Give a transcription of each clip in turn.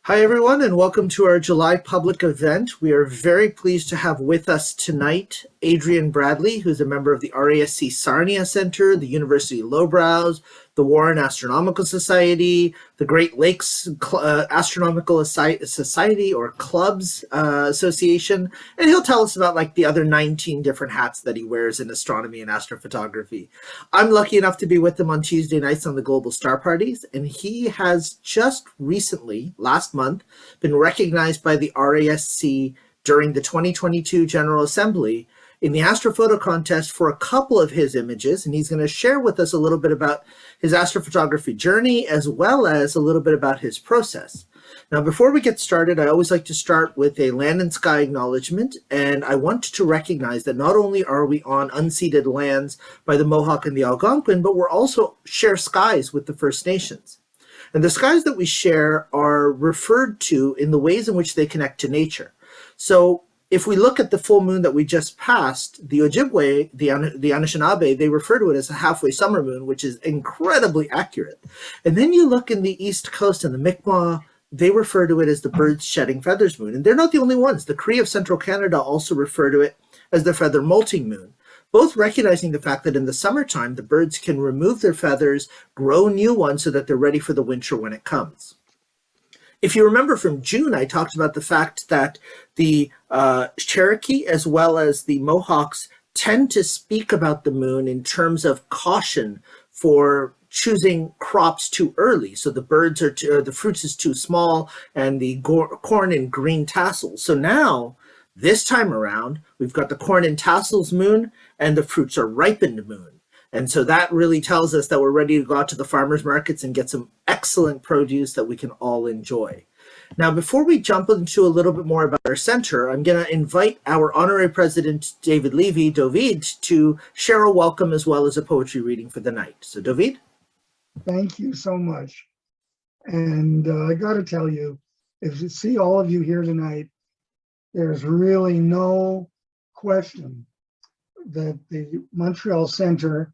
Hi, everyone, and welcome to our July public event. We are very pleased to have with us tonight Adrian Bradley, who's a member of the RASC Sarnia Center, the University Lowbrows, the Warren Astronomical Society, the Great Lakes Astronomical Society or Clubs Association, and he'll tell us about like the other 19 different hats that he wears in astronomy and astrophotography. I'm lucky enough to be with him on Tuesday nights on the Global Star Parties, and he has just recently, last month, been recognized by the RASC during the 2022 General Assembly in the astrophoto contest for a couple of his images, and he's going to share with us a little bit about his astrophotography journey as well as a little bit about his process. Now, before we get started, I always like to start with a land and sky acknowledgement, and I want to recognize that not only are we on unceded lands by the Mohawk and the Algonquin, but we're also share skies with the First Nations. And the skies that we share are referred to in the ways in which they connect to nature. So if we look at the full moon that we just passed, the Ojibwe, the Anishinaabe, they refer to it as a halfway summer moon, which is incredibly accurate. And then you look in the East Coast and the Mi'kmaq, they refer to it as the birds shedding feathers moon. And they're not the only ones. The Cree of Central Canada also refer to it as the feather molting moon, both recognizing the fact that in the summertime, the birds can remove their feathers, grow new ones so that they're ready for the winter when it comes. If you remember from June, I talked about the fact that the Cherokee as well as the Mohawks tend to speak about the moon in terms of caution for choosing crops too early. So the birds are the fruits is too small and the corn and green tassels. So now, this time around, we've got the corn and tassels moon and the fruits are ripened moon. And so that really tells us that we're ready to go out to the farmers markets and get some excellent produce that we can all enjoy. Now, before we jump into a little bit more about our center, I'm going to invite our honorary president, David Levy, David, to share a welcome as well as a poetry reading for the night. So, David? Thank you so much. And I got to tell you, if you see all of you here tonight, there's really no question that the Montreal Center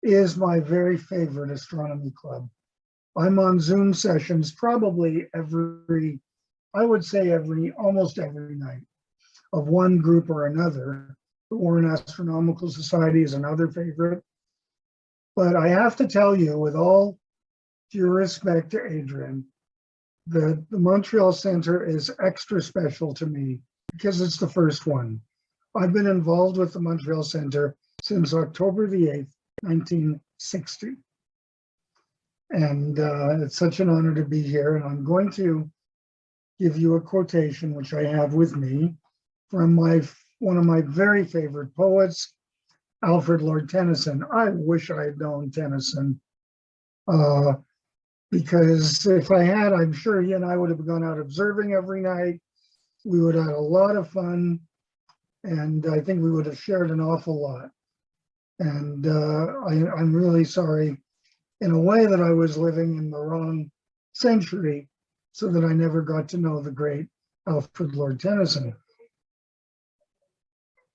is my very favorite astronomy club. I'm on Zoom sessions probably almost every night of one group or another. The Warren Astronomical Society is another favorite. But I have to tell you, with all due respect to Adrian, that the Montreal Center is extra special to me because it's the first one. I've been involved with the Montreal Center since October the 8th, 1960. And it's such an honor to be here. And I'm going to give you a quotation, which I have with me, from one of my very favorite poets, Alfred Lord Tennyson. I wish I had known Tennyson, because if I had, I'm sure he and I would have gone out observing every night. We would have had a lot of fun, and I think we would have shared an awful lot. And I'm really sorry, in a way, that I was living in the wrong century, so that I never got to know the great Alfred Lord Tennyson.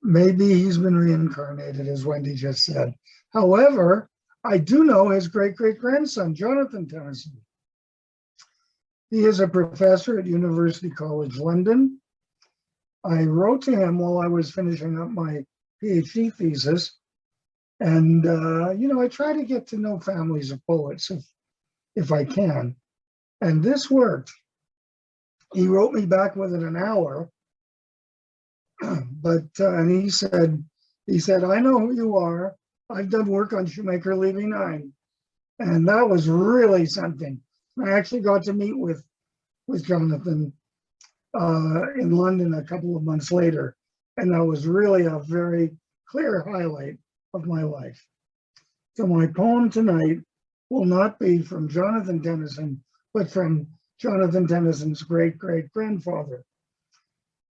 Maybe he's been reincarnated, as Wendy just said. However, I do know his great-great-grandson, Jonathan Tennyson. He is a professor at University College London. I wrote to him while I was finishing up my PhD thesis. And, I try to get to know families of poets if I can. And this worked. He wrote me back within an hour. And he said, I know who you are. I've done work on Shoemaker Levy 9. And that was really something. I actually got to meet with Jonathan in London a couple of months later. And that was really a very clear highlight of my life. So my poem tonight will not be from Jonathan Tennyson, but from Jonathan Tennyson's great-great-grandfather,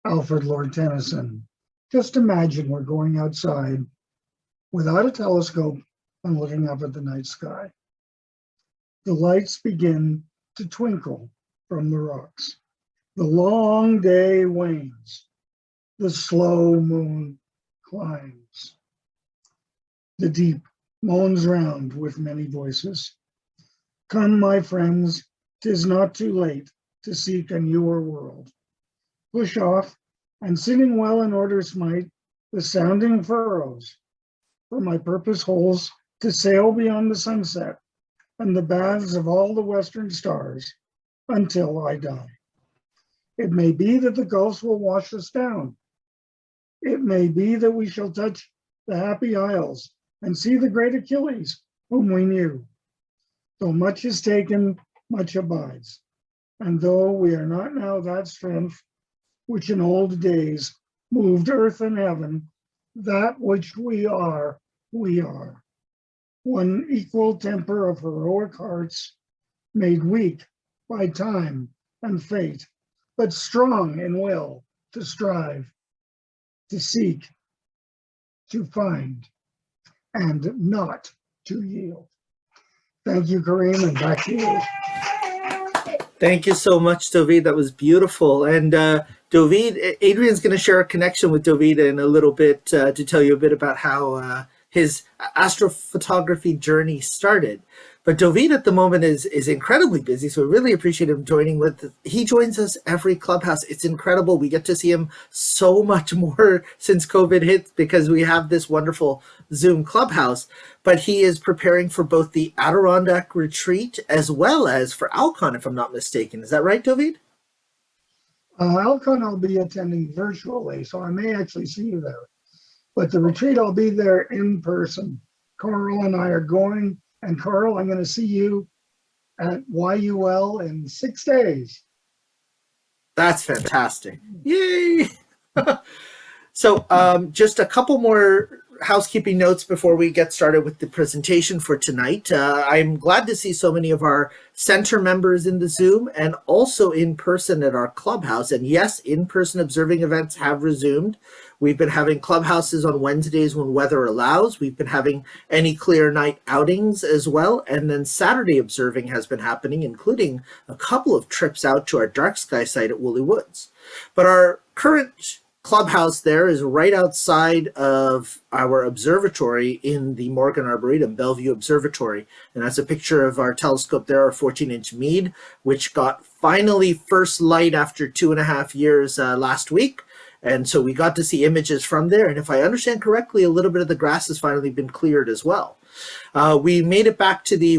Alfred Lord Tennyson. Just imagine we're going outside without a telescope and looking up at the night sky. The lights begin to twinkle from the rocks. The long day wanes. The slow moon climbs. The deep moans round with many voices. Come, my friends, 'tis not too late to seek a newer world. Push off, and sitting well in order smite the sounding furrows, for my purpose holds to sail beyond the sunset and the baths of all the western stars until I die. It may be that the gulfs will wash us down. It may be that we shall touch the happy isles and see the great Achilles whom we knew. Though much is taken, much abides. And though we are not now that strength which in old days moved earth and heaven, that which we are, we are. One equal temper of heroic hearts, made weak by time and fate, but strong in will to strive, to seek, to find, and not to yield. Thank you, Kareem, and back to you. Thank you so much, David. That was beautiful. And David, Adrian's going to share a connection with David in a little bit to tell you a bit about how his astrophotography journey started. But David at the moment is incredibly busy, so we really appreciate him joining with. He joins us every clubhouse. It's incredible. We get to see him so much more since COVID hit because we have this wonderful Zoom clubhouse. But he is preparing for both the Adirondack retreat as well as for Alcon, if I'm not mistaken. Is that right, David? Alcon I'll be attending virtually, so I may actually see you there. But the retreat, I'll be there in person. Carl and I are going. And Carl, I'm going to see you at YUL in 6 days. That's fantastic. Yay! So just a couple more housekeeping notes before we get started with the presentation for tonight. I'm glad to see so many of our center members in the Zoom and also in person at our clubhouse. And yes, in-person observing events have resumed. We've been having clubhouses on Wednesdays when weather allows. We've been having any clear night outings as well. And then Saturday observing has been happening, including a couple of trips out to our dark sky site at Woolly Woods. But our current clubhouse there is right outside of our observatory in the Morgan Arboretum, Bellevue Observatory. And that's a picture of our telescope there, our 14-inch Meade, which got finally first light after 2.5 years last week. And so we got to see images from there. And if I understand correctly, a little bit of the grass has finally been cleared as well. We made it back to the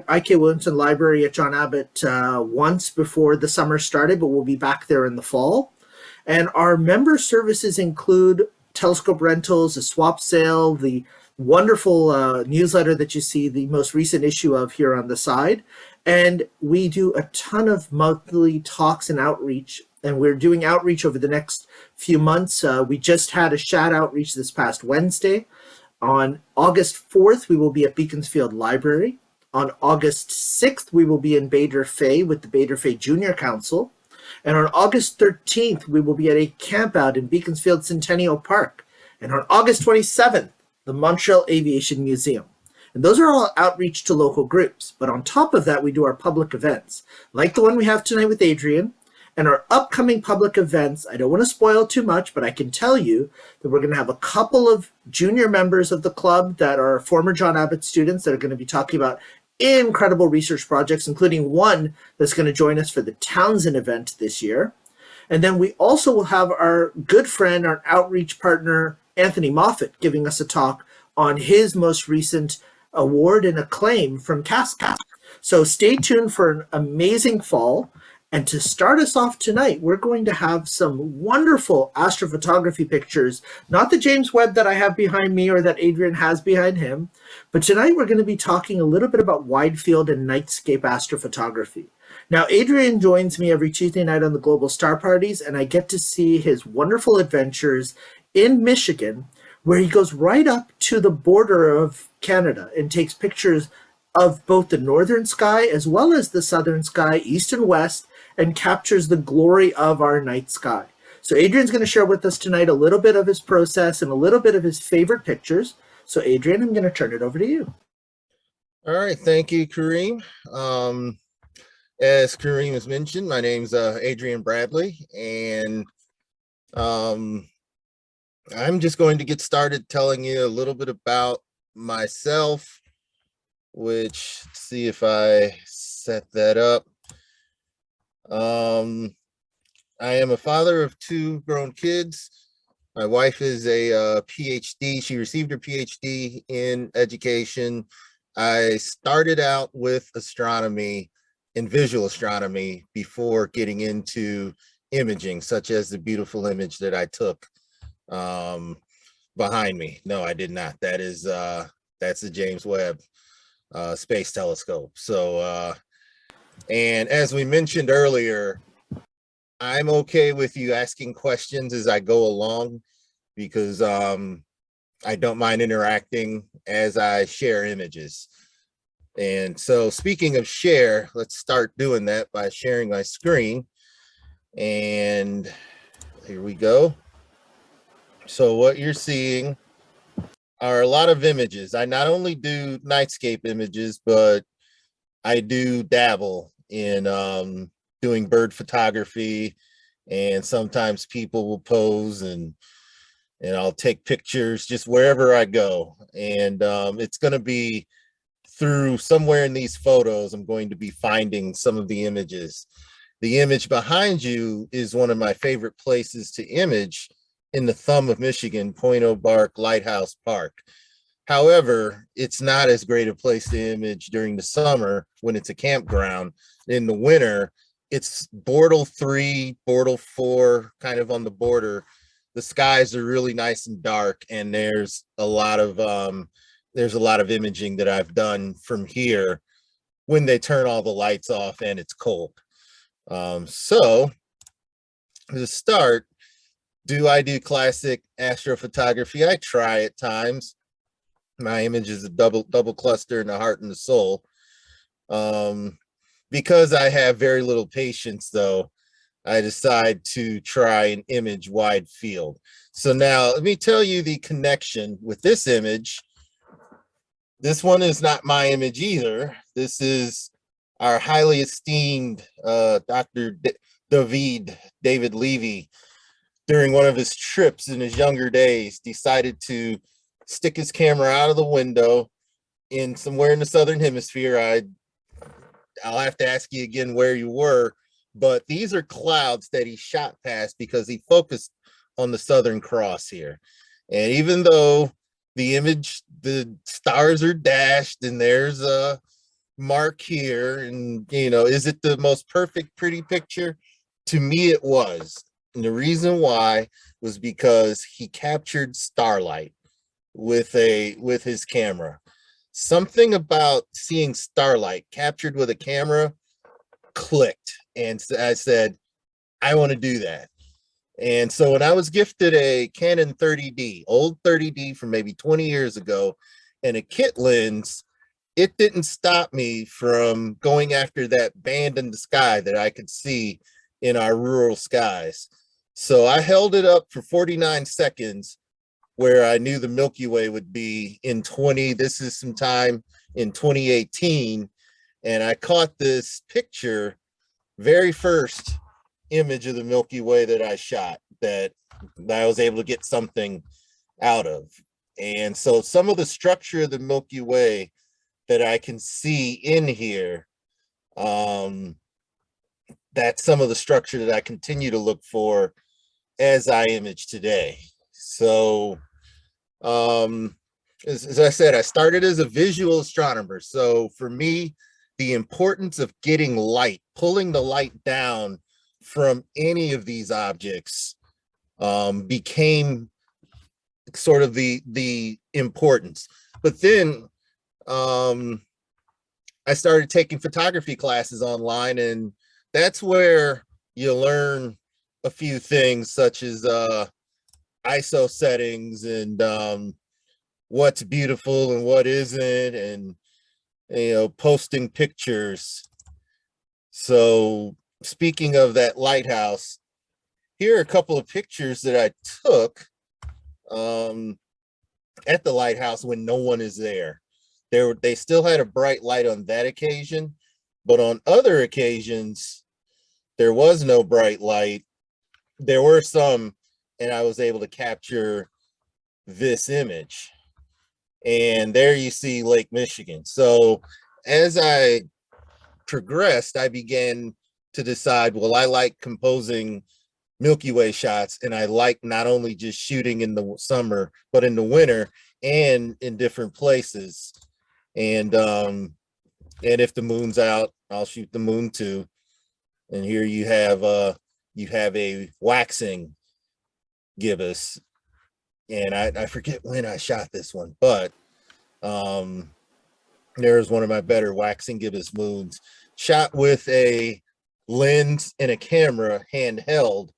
I.K. Williamson Library at John Abbott once before the summer started, but we'll be back there in the fall. And our member services include telescope rentals, a swap sale, the wonderful newsletter that you see the most recent issue of here on the side. And we do a ton of monthly talks and outreach. And we're doing outreach over the next few months. We just had a SHAD outreach this past Wednesday. On August 4th, we will be at Beaconsfield Library. On August 6th, we will be in Bader Fay with the Bader Fay Junior Council. And on August 13th, we will be at a campout in Beaconsfield Centennial Park. And on August 27th, the Montreal Aviation Museum. And those are all outreach to local groups. But on top of that, we do our public events, like the one we have tonight with Adrian. And our upcoming public events, I don't want to spoil too much, but I can tell you that we're going to have a couple of junior members of the club that are former John Abbott students that are going to be talking about incredible research projects, including one that's going to join us for the Townsend event this year. And then we also will have our good friend, our outreach partner, Anthony Moffat, giving us a talk on his most recent award and acclaim from CASCA. So stay tuned for an amazing fall. And to start us off tonight, we're going to have some wonderful astrophotography pictures, not the James Webb that I have behind me or that Adrian has behind him, but tonight we're going to be talking a little bit about wide field and nightscape astrophotography. Now, Adrian joins me every Tuesday night on the Global Star Parties, and I get to see his wonderful adventures in Michigan, where he goes right up to the border of Canada and takes pictures of both the northern sky as well as the southern sky, east and west, and captures the glory of our night sky. So Adrian's going to share with us tonight a little bit of his process and a little bit of his favorite pictures. So Adrian, I'm going to turn it over to you. All right, thank you, Kareem. As Kareem has mentioned, my name's Adrian Bradley, and I'm just going to get started telling you a little bit about myself, which, see if I set that up. I am a father of 2 grown kids. My wife is a PhD. She received her PhD in education. I started out with astronomy and visual astronomy before getting into imaging, such as the beautiful image that I took behind me. No, I did not. That's the James Webb Space Telescope. So, and as we mentioned earlier, I'm okay with you asking questions as I go along because I don't mind interacting as I share images. And so speaking of share, let's start doing that by sharing my screen. And here we go. So what you're seeing are a lot of images. I not only do nightscape images, but I do dabble in doing bird photography, and sometimes people will pose and I'll take pictures just wherever I go. And it's going to be through somewhere in these photos, I'm going to be finding some of the images. The image behind you is one of my favorite places to image in the thumb of Michigan, Point O'Bark Lighthouse Park. However, it's not as great a place to image during the summer when it's a campground. In the winter, it's Bortle 3, Bortle 4, kind of on the border. The skies are really nice and dark, and there's a lot of imaging that I've done from here when they turn all the lights off and it's cold. So to start, do I do classic astrophotography? I try at times. My image is a double cluster in the heart and the soul. Because I have very little patience, though, I decide to try an image wide field. So now let me tell you the connection with this image. This one is not my image either. This is our highly esteemed Dr. David Levy. During one of his trips in his younger days, decided to stick his camera out of the window in somewhere in the southern hemisphere. I'll have to ask you again where you were, but these are clouds that he shot past because he focused on the Southern Cross here. And even though the image, the stars are dashed and there's a mark here, and is it the most perfect, pretty picture? To me, it was. And the reason why was because he captured starlight with his camera. Something about seeing starlight captured with a camera clicked, and I said, I want to do that. And so when I was gifted a Canon 30D, old 30D from maybe 20 years ago, and a kit lens, it didn't stop me from going after that band in the sky that I could see in our rural skies. So I held it up for 49 seconds where I knew the Milky Way would be this is sometime in 2018. And I caught this picture, very first image of the Milky Way that I shot, that I was able to get something out of. And so some of the structure of the Milky Way that I can see in here, that's some of the structure that I continue to look for as I image today. So as I said, I started as a visual astronomer. So for me, the importance of getting light, pulling the light down from any of these objects became sort of the importance. But then I started taking photography classes online, and that's where you learn a few things such as ISO settings and what's beautiful and what isn't, and posting pictures. So speaking of that lighthouse, here are a couple of pictures that I took at the lighthouse when no one is there. They still had a bright light on that occasion, but on other occasions there was no bright light. There were some, and I was able to capture this image. And there you see Lake Michigan. So as I progressed, I began to decide, well, I like composing Milky Way shots, and I like not only just shooting in the summer, but in the winter and in different places. And if the moon's out, I'll shoot the moon too. And here you have a waxing gibbous, and I forget when I shot this one, but there's one of my better waxing gibbous moons, shot with a lens and a camera handheld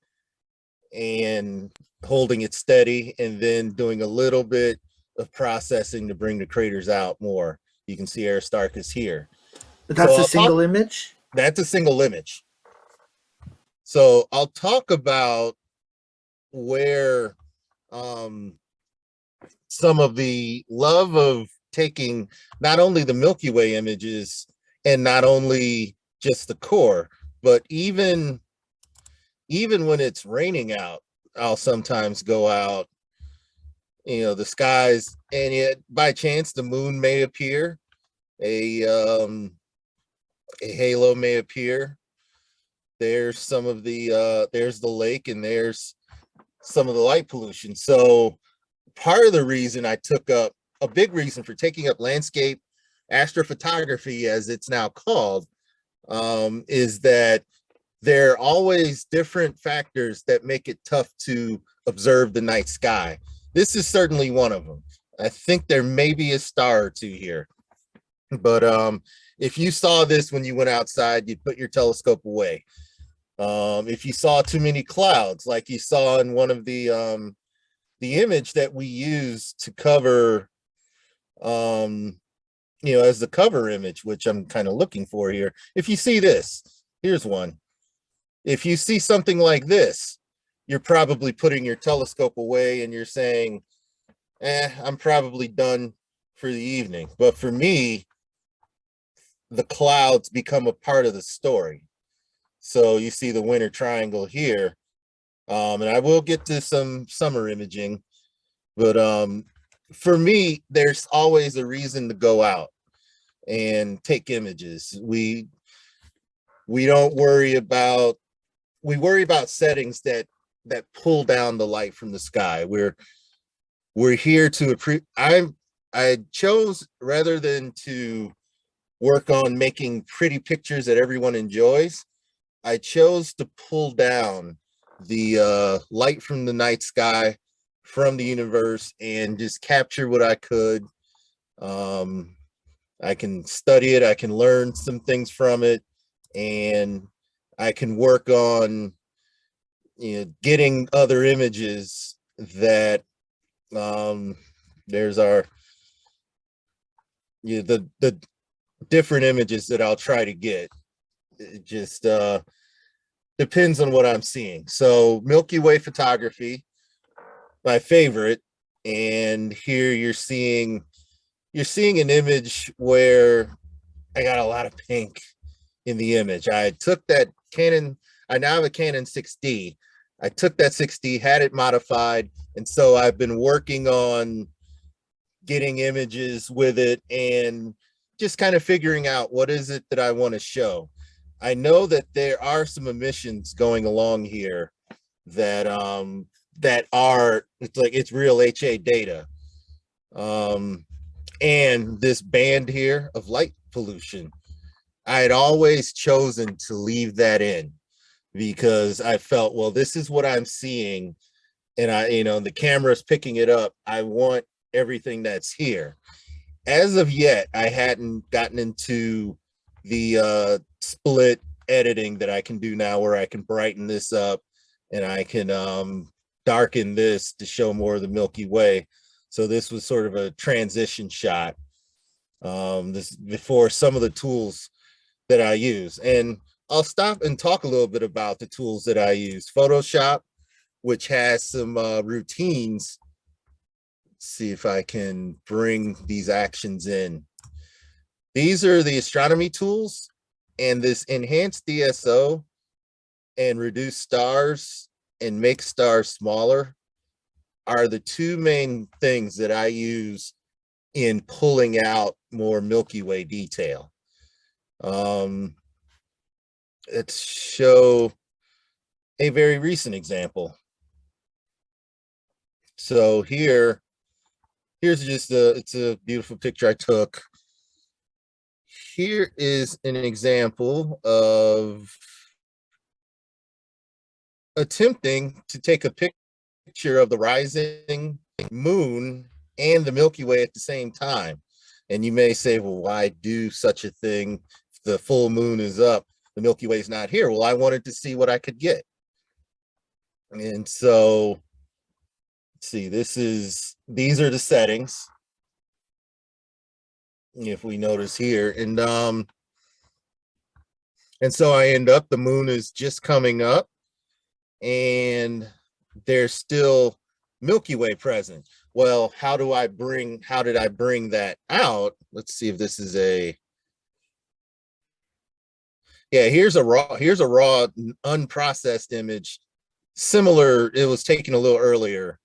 and holding it steady, and then doing a little bit of processing to bring the craters out more. You can see Aristarchus here. But that's So a single image? That's a single image. So I'll talk about where some of the love of taking not only the Milky Way images and not only just the core, but even when it's raining out, I'll sometimes go out, the skies, and yet by chance the moon may appear, a halo may appear. There's some of the there's the lake, and there's some of the light pollution. So part of the reason I took up, a big reason for taking up landscape astrophotography, as it's now called, is that there are always different factors that make it tough to observe the night sky. This is certainly one of them. I think there may be a star or two here, but if you saw this when you went outside, you'd put your telescope away. If you saw too many clouds, like you saw in one of the image that we use to cover, as the cover image, which I'm kind of looking for here. If you see this, here's one. If you see something like this, you're probably putting your telescope away and you're saying, I'm probably done for the evening. But for me, the clouds become a part of the story. So you see the winter triangle here. And I will get to some summer imaging, but for me, there's always a reason to go out and take images. We worry about settings that pull down the light from the sky. We're here to I chose, rather than to work on making pretty pictures that everyone enjoys, I chose to pull down the light from the night sky, from the universe, and just capture what I could. I can study it, I can learn some things from it, and I can work on getting other images that there's our the different images that I'll try to get. It just depends on what I'm seeing. So Milky Way photography, my favorite, and here you're seeing an image where I got a lot of pink in the image. I took that Canon, I now have a Canon 6D. I took that 6D, had it modified, and so I've been working on getting images with it and just kind of figuring out what is it that I want to show. I know that there are some emissions going along here that it's real HA data. And this band here of light pollution, I had always chosen to leave that in because I felt, well, this is what I'm seeing, and the camera's picking it up. I want everything that's here. As of yet, I hadn't gotten into the split editing that I can do now, where I can brighten this up and I can darken this to show more of the Milky Way. So this was sort of a transition shot. This before some of the tools that I use, and I'll stop and talk a little bit about the tools that I use. Photoshop, which has some routines. Let's see if I can bring these actions in. These are the astronomy tools, and this enhanced DSO and reduce stars and make stars smaller are the two main things that I use in pulling out more Milky Way detail. let's show a very recent example. So here's just it's a beautiful picture I took. Here is an example of attempting to take a picture of the rising moon and the Milky Way at the same time. And you may say, well, why do such a thing? If the full moon is up, the Milky Way is not here. Well, I wanted to see what I could get. And so, let's see, these are the settings. If we notice here, and so I end up, the moon is just coming up and there's still Milky Way present. Well, how did I bring that out? Let's see if this is here's a raw unprocessed image. Similar, it was taken a little earlier,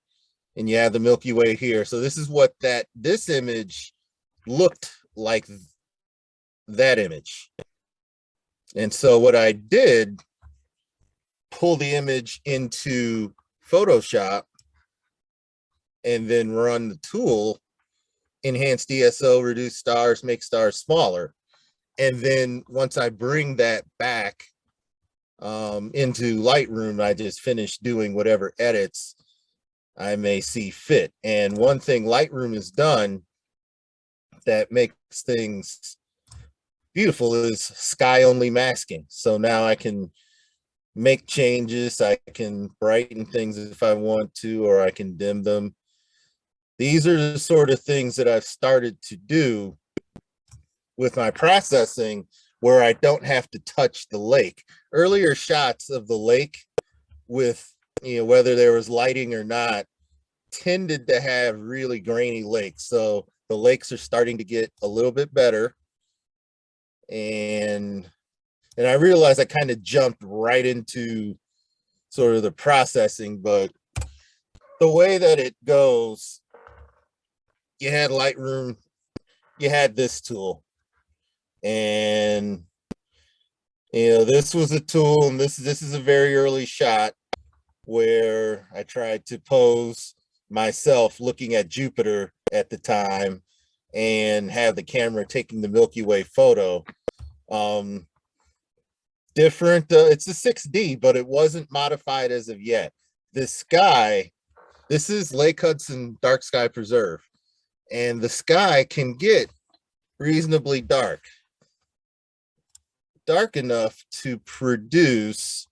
and you have the Milky Way here. So this is what this image looked like, that image. And so what I did, pull the image into Photoshop and then run the tool, enhance DSO, reduce stars, make stars smaller. And then once I bring that back into Lightroom, I just finished doing whatever edits I may see fit. And one thing Lightroom has done that makes things beautiful is sky only masking. So now I can make changes, I can brighten things if I want to, or I can dim them. These are the sort of things that I've started to do with my processing, where I don't have to touch the lake. Earlier shots of the lake, with whether there was lighting or not, tended to have really grainy lakes. So the lakes are starting to get a little bit better. And I realized I kind of jumped right into sort of the processing, but the way that it goes, you had Lightroom, you had this tool, and this was a tool, and this is a very early shot where I tried to pose myself looking at Jupiter at the time and have the camera taking the Milky Way photo. Different, it's a 6D, but it wasn't modified as of yet. The sky, this is Lake Hudson Dark Sky Preserve, and the sky can get reasonably dark enough to produce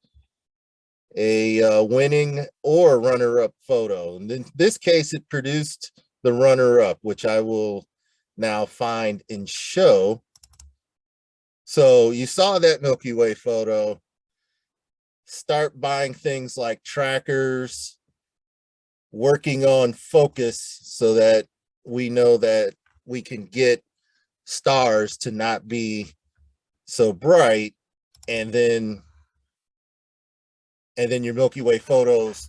a winning or runner-up photo. And in this case, it produced the runner-up, which I will now find and show. So you saw that Milky Way photo. Start buying things like trackers, working on focus so that we know that we can get stars to not be so bright, and then your Milky Way photos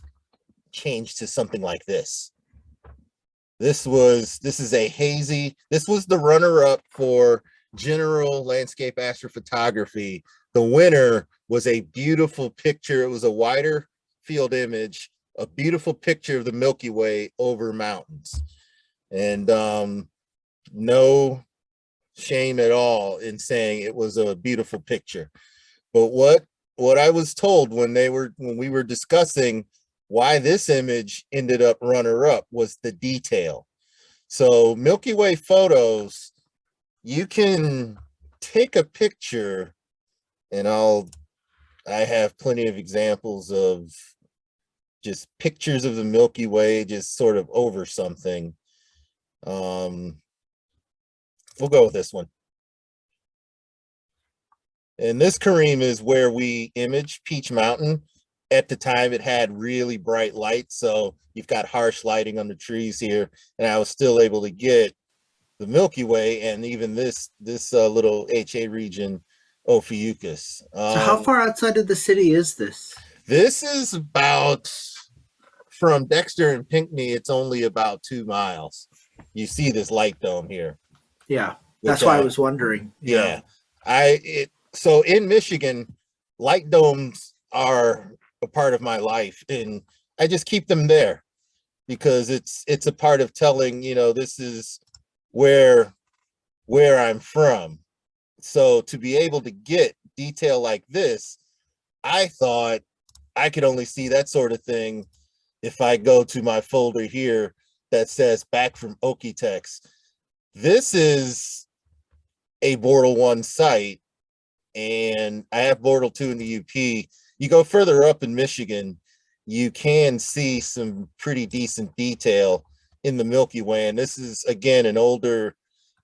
change to something like this. This was the runner-up for general landscape astrophotography. The winner was a beautiful picture. It was a wider field image, a beautiful picture of the Milky Way over mountains. And no shame at all in saying it was a beautiful picture. But what I was told when we were discussing why this image ended up runner-up was the detail. So Milky Way photos, you can take a picture, and I have plenty of examples of just pictures of the Milky Way just sort of over something. We'll go with this one. And this, Kareem, is where we imaged Peach Mountain. At the time, it had really bright light, so you've got harsh lighting on the trees here, and I was still able to get the Milky Way and even this little HA region, Ophiuchus. So how far outside of the city is this? This is about, from Dexter and Pinckney, it's only about 2 miles. You see this light dome here. Yeah, that's why I was wondering. Yeah. So in Michigan, light domes are a part of my life, and I just keep them there because it's a part of telling, you know, this is where I'm from. So to be able to get detail like this, I thought I could only see that sort of thing if I go to my folder here that says back from Okie-Tex. This is a Bortle 1 site, and I have Bortle 2 in the UP. You go further up in Michigan, you can see some pretty decent detail in the Milky Way. And this is, again, an older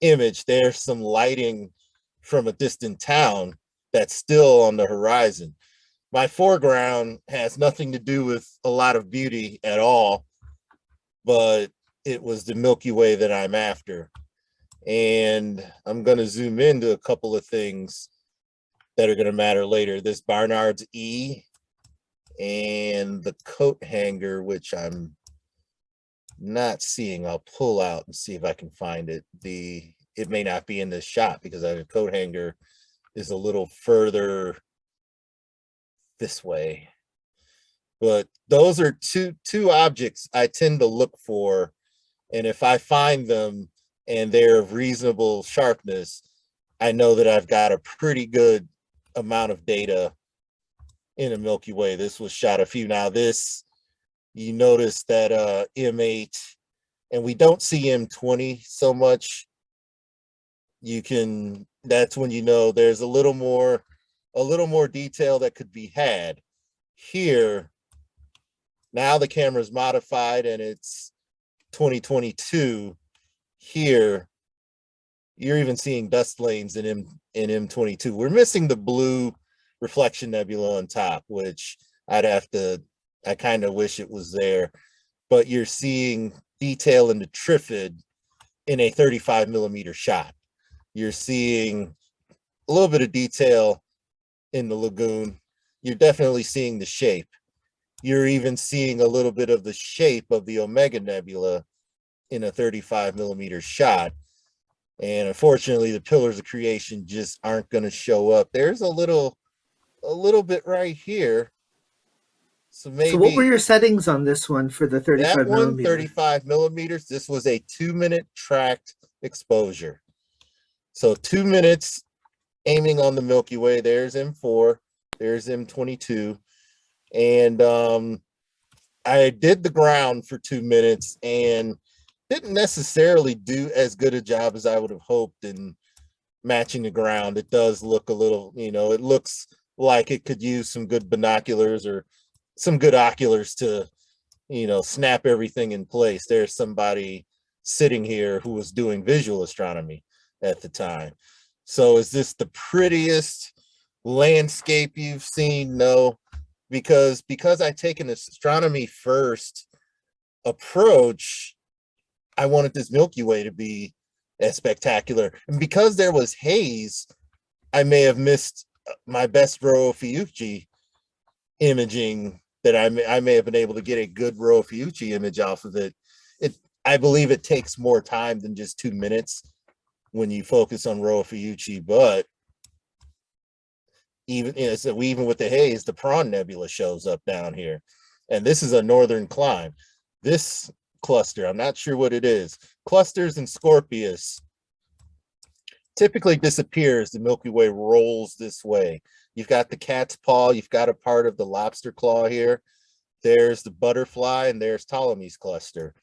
image. There's some lighting from a distant town that's still on the horizon. My foreground has nothing to do with a lot of beauty at all, but it was the Milky Way that I'm after. And I'm going to zoom into a couple of things that are going to matter later. This Barnard's E and the coat hanger, which I'm not seeing. I'll pull out and see if I can find it. It may not be in this shot because the coat hanger is a little further this way. But those are two objects I tend to look for, and if I find them and they're of reasonable sharpness, I know that I've got a pretty good amount of data in a Milky Way. This was shot a few. Now this, you notice that M8, and we don't see M20 so much. That's when you know there's a little more detail that could be had. Here, now the camera's modified and it's 2022. Here, you're even seeing dust lanes in M22. We're missing the blue reflection nebula on top, which I kind of wish it was there, but you're seeing detail in the Trifid in a 35 millimeter shot. You're seeing a little bit of detail in the lagoon. You're definitely seeing the shape. You're even seeing a little bit of the shape of the Omega Nebula in a 35 millimeter shot. And unfortunately, the pillars of creation just aren't going to show up. There's a little bit right here. So maybe. So what were your settings on this one for the 35 that one, millimeter? 35 millimeters. This was a 2-minute tracked exposure. So 2 minutes aiming on the Milky Way. There's M4, there's M22. And I did the ground for 2 minutes and didn't necessarily do as good a job as I would have hoped in matching the ground. It does look a little, it looks like it could use some good binoculars or some good oculars to, snap everything in place. There's somebody sitting here who was doing visual astronomy at the time. So is this the prettiest landscape you've seen? No, because I take an astronomy first approach, I wanted this Milky Way to be as spectacular. And because there was haze, I may have missed my best Rho Ophiuchi imaging that I may have been able to get a good Rho Ophiuchi image off of it. I believe it takes more time than just 2 minutes when you focus on Rho Ophiuchi, but even with the haze, the Prawn Nebula shows up down here. And this is a northern climb. This cluster, I'm not sure what it is. Clusters and Scorpius typically disappears. The Milky Way rolls this way. You've got the cat's paw, you've got a part of the lobster claw here. There's the butterfly, and there's Ptolemy's cluster.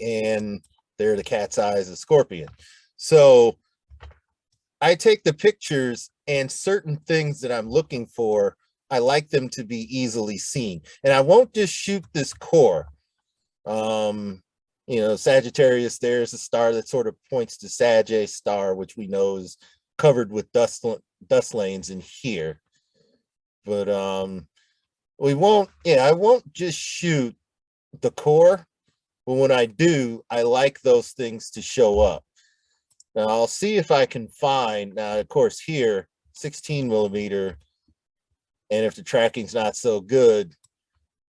And there are the cat's eyes of Scorpion. So I take the pictures, and certain things that I'm looking for, I like them to be easily seen. And I won't just shoot this core. Sagittarius, there's a star that sort of points to Sag star, which we know is covered with dust lanes in here. But I won't just shoot the core, but when I do, I like those things to show up. Now I'll see if I can find, now of course here, 16 millimeter, and if the tracking's not so good,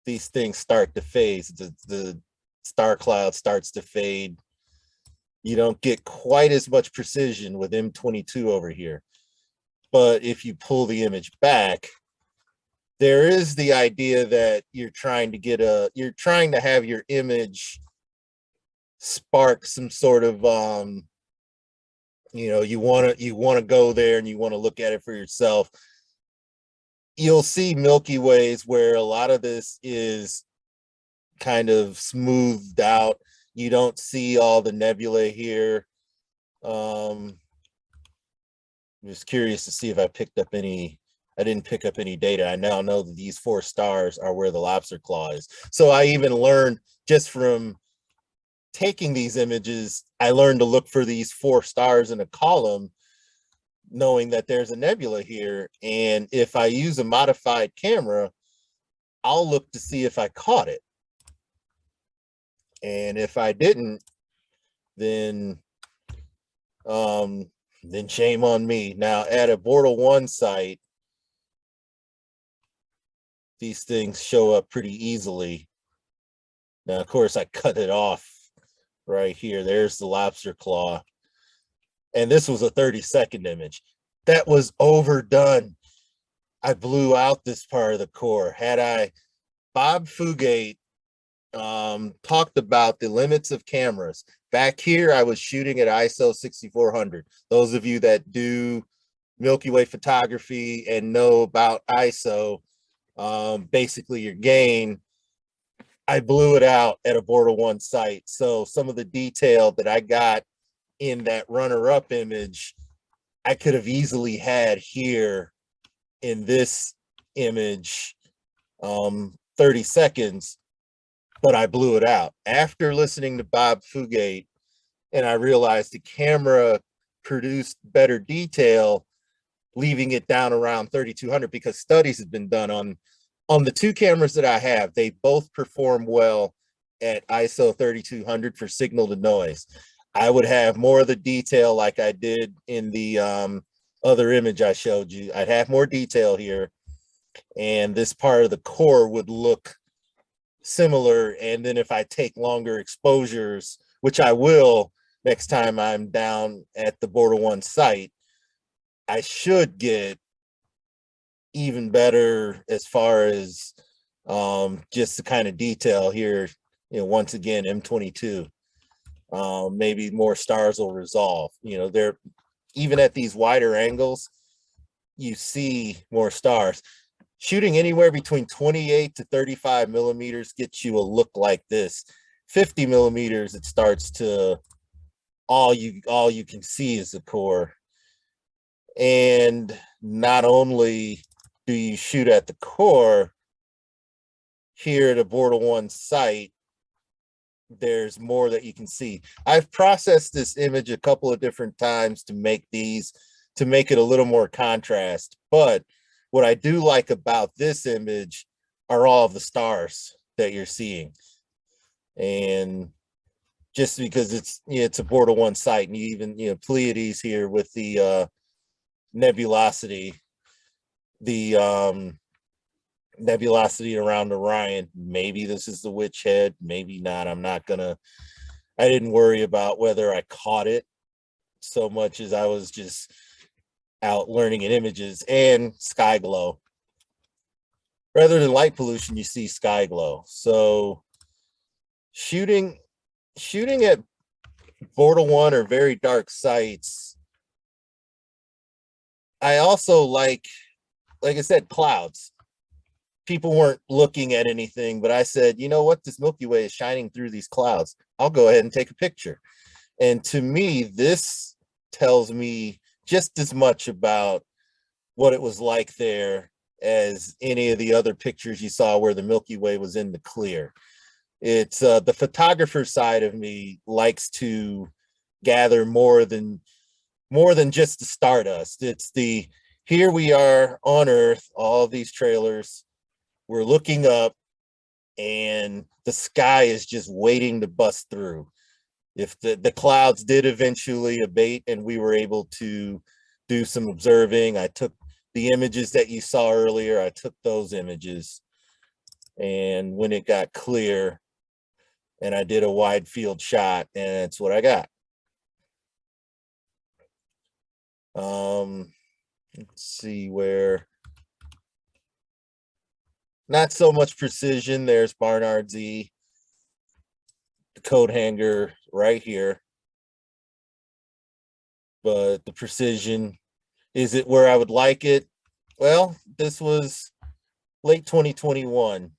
these things start to phase. The star cloud starts to fade. You don't get quite as much precision with M22 over here. But if you pull the image back, there is the idea that you're trying to have your image spark some sort of you want to go there and you want to look at it for yourself. You'll see Milky Ways where a lot of this is kind of smoothed out. You don't see all the nebulae here. I'm just curious to see if I picked up any. I didn't pick up any data. I now know that these 4 stars are where the lobster claw is. So I even learned just from taking these images, I learned to look for these 4 stars in a column, knowing that there's a nebula here. And if I use a modified camera, I'll look to see if I caught it. And if I didn't, then shame on me. Now at a Bortle 1 site, these things show up pretty easily. Now, of course, I cut it off right here. There's the lobster claw. And this was a 30-second image. That was overdone. I blew out this part of the core. Bob Fugate talked about the limits of cameras. Back here, I was shooting at ISO 6400. Those of you that do Milky Way photography and know about ISO, basically your gain, I blew it out at a Bortle 1 site. So some of the detail that I got in that runner-up image, I could have easily had here in this image, 30 seconds, but I blew it out. After listening to Bob Fugate, and I realized the camera produced better detail, leaving it down around 3200, because studies have been done on the 2 cameras that I have. They both perform well at ISO 3200 for signal to noise. I would have more of the detail like I did in the other image I showed you. I'd have more detail here, and this part of the core would look similar. And then if I take longer exposures, which I will next time I'm down at the Bortle 1 site, I should get even better as far as just the kind of detail here. Once again, M22, maybe more stars will resolve. They're even at these wider angles, you see more stars. Shooting anywhere between 28 to 35 millimeters gets you a look like this. 50 millimeters, it starts to all you can see is the core. And not only do you shoot at the core, here at a Bortle 1 site, there's more that you can see. I've processed this image a couple of different times to make it a little more contrast. But what I do like about this image are all of the stars that you're seeing. And just because it's a Bortle 1 site, and you even Pleiades here with the nebulosity, the nebulosity around Orion. Maybe this is the witch head, maybe not. I didn't worry about whether I caught it so much as I was just out learning in images. And sky glow. Rather than light pollution, you see sky glow. So shooting at Bortle 1 or very dark sites, I also like I said, clouds. People weren't looking at anything, but I said, you know what? This Milky Way is shining through these clouds. I'll go ahead and take a picture. And to me, this tells me just as much about what it was like there as any of the other pictures you saw where the Milky Way was in the clear. It's the photographer side of me likes to gather more than just the stardust. It's here we are on Earth, all of these trailers, we're looking up, and the sky is just waiting to bust through. If the clouds did eventually abate and we were able to do some observing, I took the images that you saw earlier, I took those images, and when it got clear, and I did a wide field shot, and that's what I got. Let's see where, not so much precision. There's Barnard Z, the coat hanger right here. But the precision, is it where I would like it? Well, this was late 2021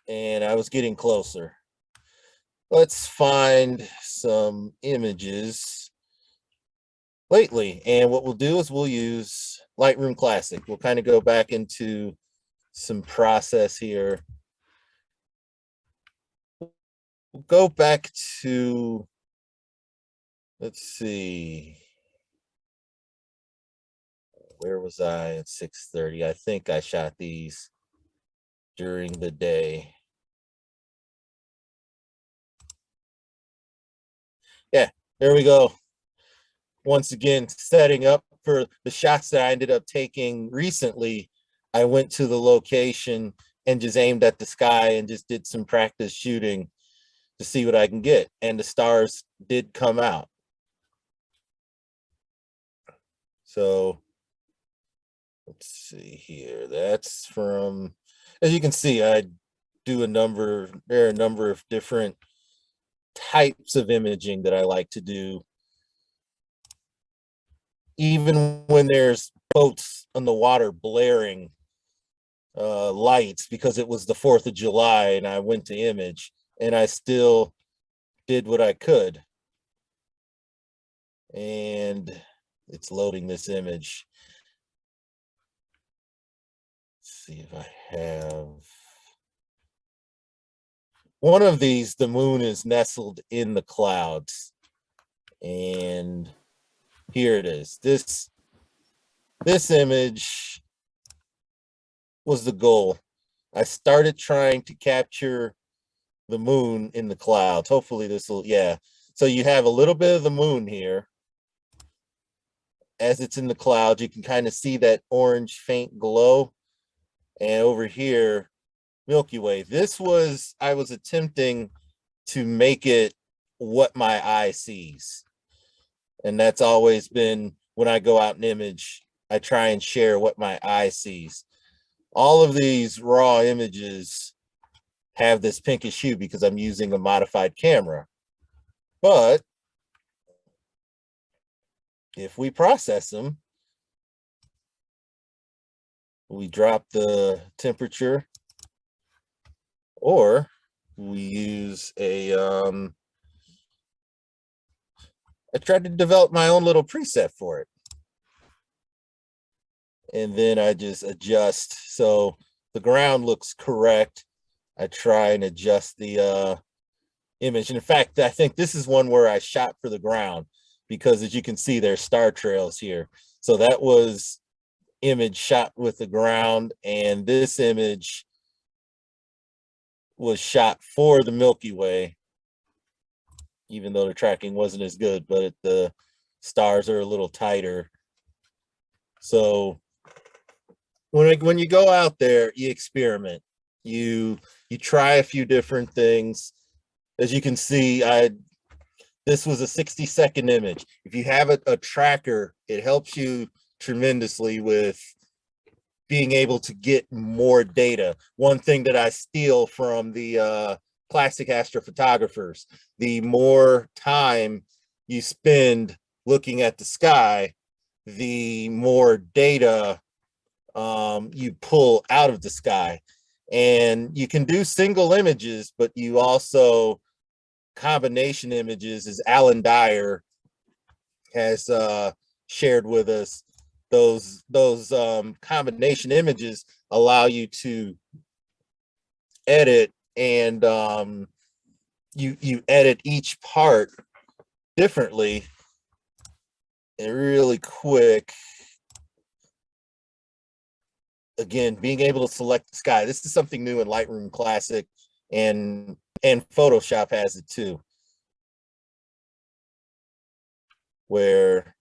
and I was getting closer. Let's find some images lately. And what we'll do is we'll use Lightroom Classic. We'll kind of go back into some process here. We'll go back to, let's see, where was I at 6:30? I think I shot these during the day. Yeah, there we go. Once again, setting up for the shots that I ended up taking recently. I went to the location and just aimed at the sky and just did some practice shooting to see what I can get. And the stars did come out. So let's see here. That's from, as you can see, I do there are a number of different types of imaging that I like to do. Even when there's boats on the water blaring lights, because it was the 4th of July and I went to image, and I still did what I could. And it's loading this image. Let's see if I have one of these. The moon is nestled in the clouds, and here it is. This image was the goal. I started trying to capture the moon in the clouds. Hopefully this will, yeah. So you have a little bit of the moon here as it's in the clouds. You can kind of see that orange faint glow. And over here, Milky Way. I was attempting to make it what my eye sees. And that's always been, when I go out and image, I try and share what my eye sees. All of these raw images have this pinkish hue because I'm using a modified camera. But if we process them, we drop the temperature, or we use a, I tried to develop my own little preset for it. And then I just adjust. So the ground looks correct. I try and adjust the image. And in fact, I think this is one where I shot for the ground, because as you can see, there's star trails here. So that was image shot with the ground. And this image was shot for the Milky Way, even though the tracking wasn't as good, but the stars are a little tighter. So when you go out there, you experiment. You try a few different things. As you can see, this was a 60-second image. If you have a tracker, it helps you tremendously with being able to get more data. One thing that I steal from the classic astrophotographers, the more time you spend looking at the sky, the more data you pull out of the sky. And you can do single images, but you also combination images, as Alan Dyer has shared with us. Those combination images allow you to edit, and you edit each part differently and really quick. Again, being able to select the sky. This is something new in Lightroom Classic, and Photoshop has it too, where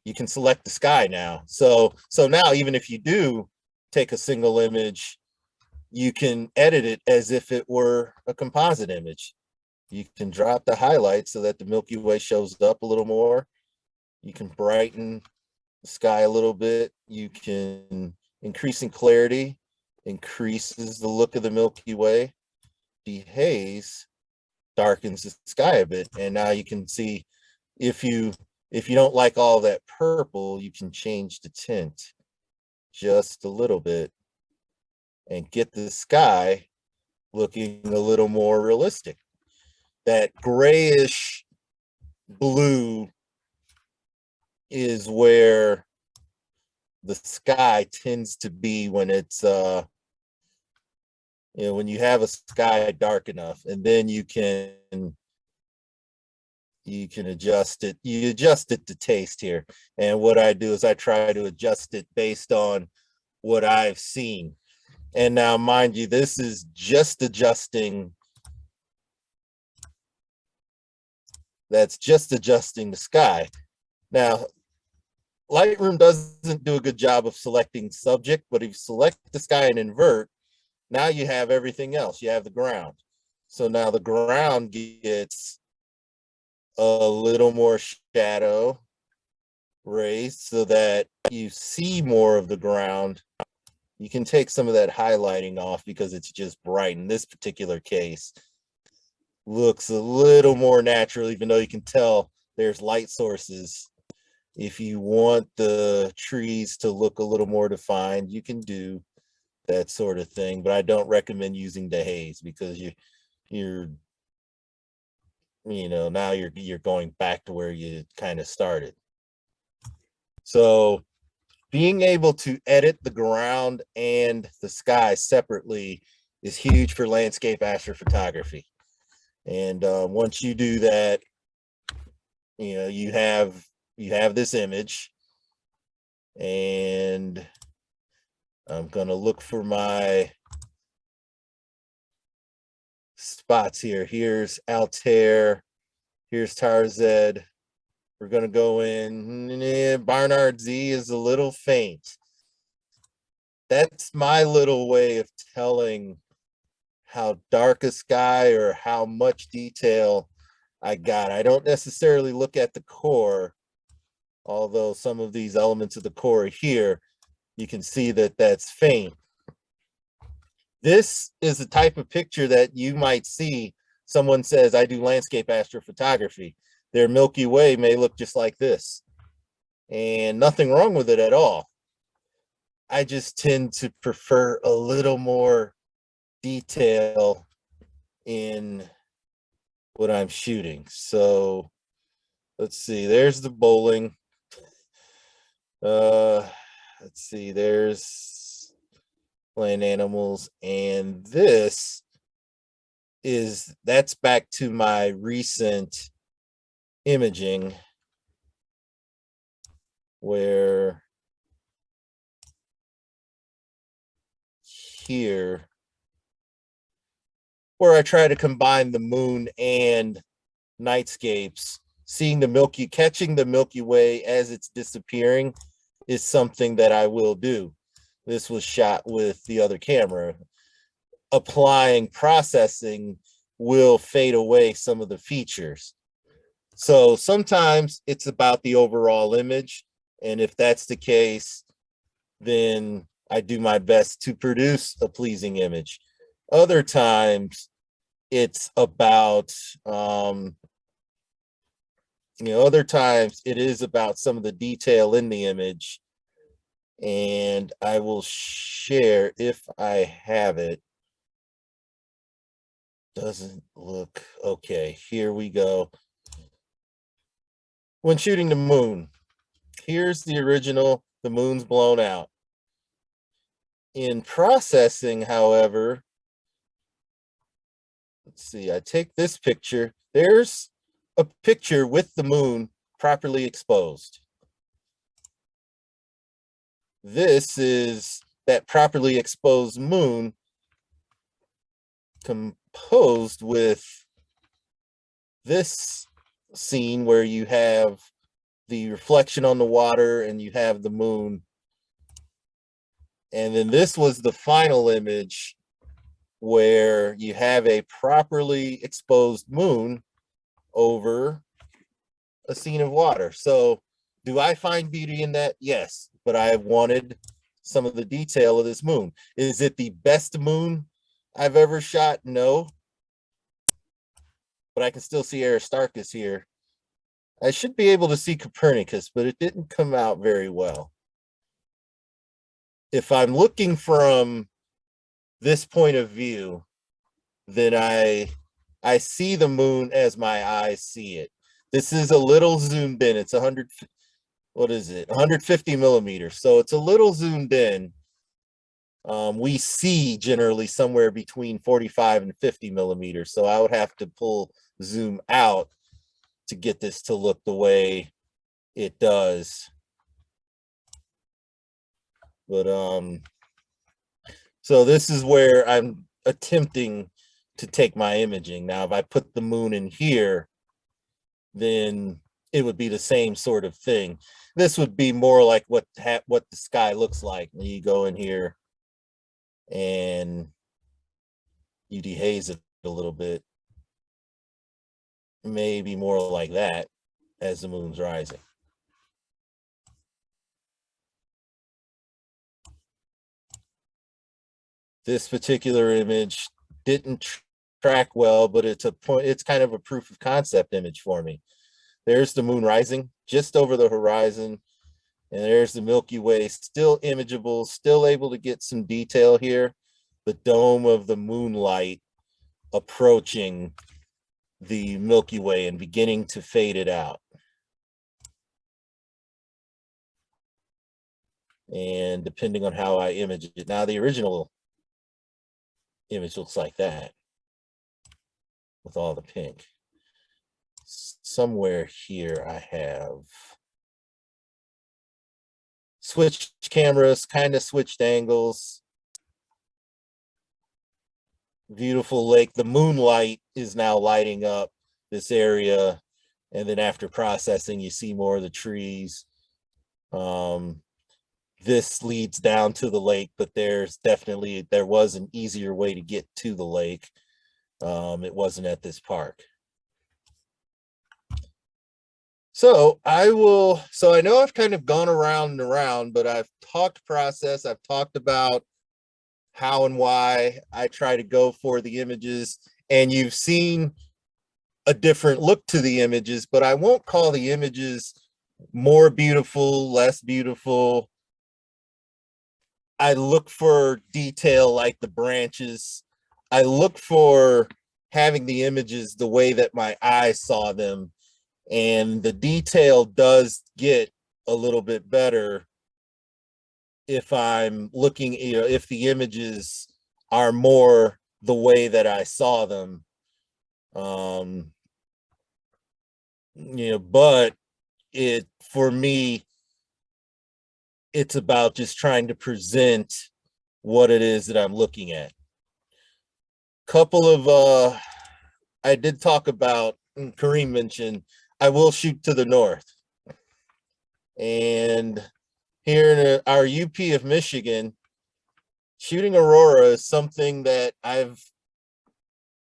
you can select the sky now. So now, even if you do take a single image, you can edit it as if it were a composite image. You can drop the highlights so that the Milky Way shows up a little more. You can brighten the sky a little bit, you can increasing clarity increases the look of the Milky Way. Dehaze darkens the sky a bit, and now you can see if you don't like all that purple, you can change the tint just a little bit and get the sky looking a little more realistic. That grayish blue is where the sky tends to be when it's when you have a sky dark enough, and then you can adjust it. You adjust it to taste here. And what I do is I try to adjust it based on what I've seen. And now, mind you, this is just adjusting. That's just adjusting the sky. Now, Lightroom doesn't do a good job of selecting subject, but if you select the sky and invert, now you have everything else. You have the ground. So now the ground gets a little more shadow raised so that you see more of the ground. You can take some of that highlighting off because it's just bright. In this particular case, looks a little more natural, even though you can tell there's light sources. If you want the trees to look a little more defined, you can do that sort of thing, but I don't recommend using the haze because now you're going back to where you kind of started. So being able to edit the ground and the sky separately is huge for landscape astrophotography. And once you do that, you have this image, and I'm gonna look for my spots here. Here's Altair, here's Tarzed. We're gonna go in. Barnard Z is a little faint. That's my little way of telling how dark a sky or how much detail I got. I don't necessarily look at the core, although some of these elements of the core here, you can see that that's faint. This is the type of picture that you might see. Someone says, I do landscape astrophotography. Their Milky Way may look just like this, and nothing wrong with it at all. I just tend to prefer a little more detail in what I'm shooting. So let's see, there's the bowling. Let's see, there's land animals, and that's back to my recent imaging where I try to combine the moon and nightscapes. Catching the Milky Way as it's disappearing is something that I will do. This was shot with the other camera. Applying processing will fade away some of the features. So sometimes it's about the overall image. And if that's the case, then I do my best to produce a pleasing image. Other times it's about, other times it is about some of the detail in the image. And I will share if I have it. Doesn't look okay. Here we go. When shooting the moon, here's the original, the moon's blown out. In processing, however, let's see, I take this picture. There's a picture with the moon properly exposed. This is that properly exposed moon composed with this scene where you have the reflection on the water and you have the moon. And then this was the final image where you have a properly exposed moon over a scene of water. So Do I find beauty in that? Yes, but I wanted some of the detail of this moon. Is it the best moon I've ever shot? No, but I can still see Aristarchus here. I should be able to see Copernicus, but it didn't come out very well. If I'm looking from this point of view, then I see the moon as my eyes see it. This is a little zoomed in. It's 100, what is it? 150 millimeters. So it's a little zoomed in. We see generally somewhere between 45 and 50 millimeters. So I would have to zoom out to get this to look the way it does. But so this is where I'm attempting to take my imaging. Now, if I put the moon in here, then it would be the same sort of thing. This would be more like what the sky looks like. You go in here and you dehaze it a little bit. Maybe more like that as the moon's rising. This particular image didn't track well, but it's kind of a proof of concept image for me. There's the moon rising just over the horizon, and there's the Milky Way, still imageable, still able to get some detail here. The dome of the moonlight approaching the Milky Way and beginning to fade it out. And depending on how I image it, now the original image looks like that with all the pink. Somewhere here I have switched cameras, kind of switched angles. Beautiful lake. The moonlight is now lighting up this area, and then after processing you see more of the trees. This leads down to the lake, but there was an easier way to get to the lake. It wasn't at this park. So I know I've kind of gone around and around, but I've talked process, I've talked about how and why I try to go for the images, and you've seen a different look to the images, but I won't call the images more beautiful, less beautiful. I look for detail like the branches. I look for having the images the way that my eyes saw them, and the detail does get a little bit better if I'm looking, if the images are more the way that I saw them. But for me, it's about just trying to present what it is that I'm looking at. Couple of I did talk about, Kareem mentioned, I will shoot to the north. And here in our UP of Michigan, shooting aurora is something that I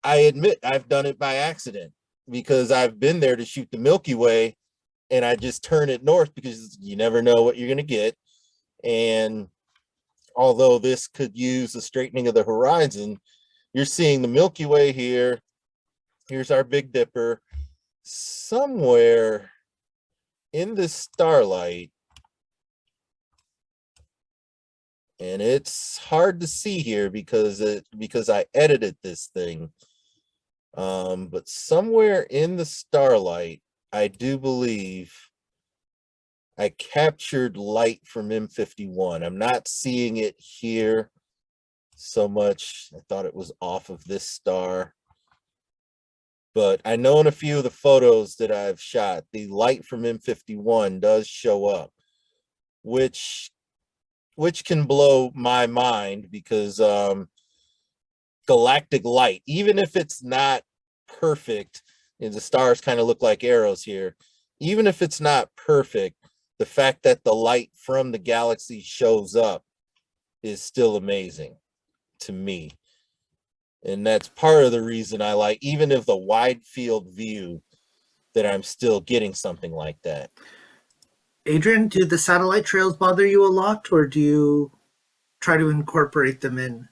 admit I've done it by accident, because I've been there to shoot the Milky Way and I just turn it north because you never know what you're going to get. And although this could use the straightening of the horizon, you're seeing the Milky Way here. Here's our Big Dipper. Somewhere in the starlight, and it's hard to see here because I edited this thing. But somewhere in the starlight, I do believe I captured light from M51. I'm not seeing it here so much. I thought it was off of this star. But I know in a few of the photos that I've shot, the light from M51 does show up, which can blow my mind, because galactic light, even if it's not perfect, and the stars kind of look like arrows here, even if it's not perfect, the fact that the light from the galaxy shows up is still amazing to me. And that's part of the reason I like, even if the wide field view, that I'm still getting something like that. Adrian, do the satellite trails bother you a lot, or do you try to incorporate them in?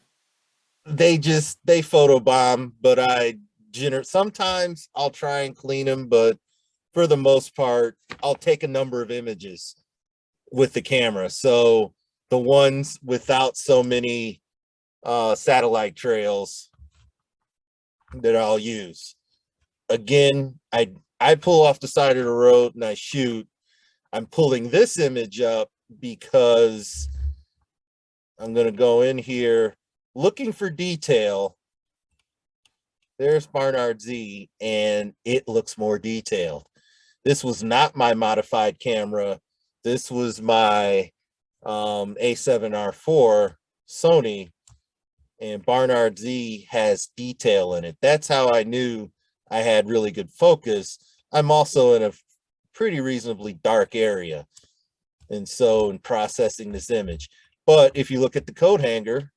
They photobomb, but sometimes I'll try and clean them, but for the most part, I'll take a number of images with the camera. So the ones without so many satellite trails that I'll use. Again, I pull off the side of the road and I shoot. I'm pulling this image up because I'm going to go in here looking for detail. There's Barnard Z, and it looks more detailed. This was not my modified camera. This was my A7R4 Sony, and Barnard Z has detail in it. That's how I knew I had really good focus. I'm also in a pretty reasonably dark area, and so in processing this image. But if you look at the coat hanger,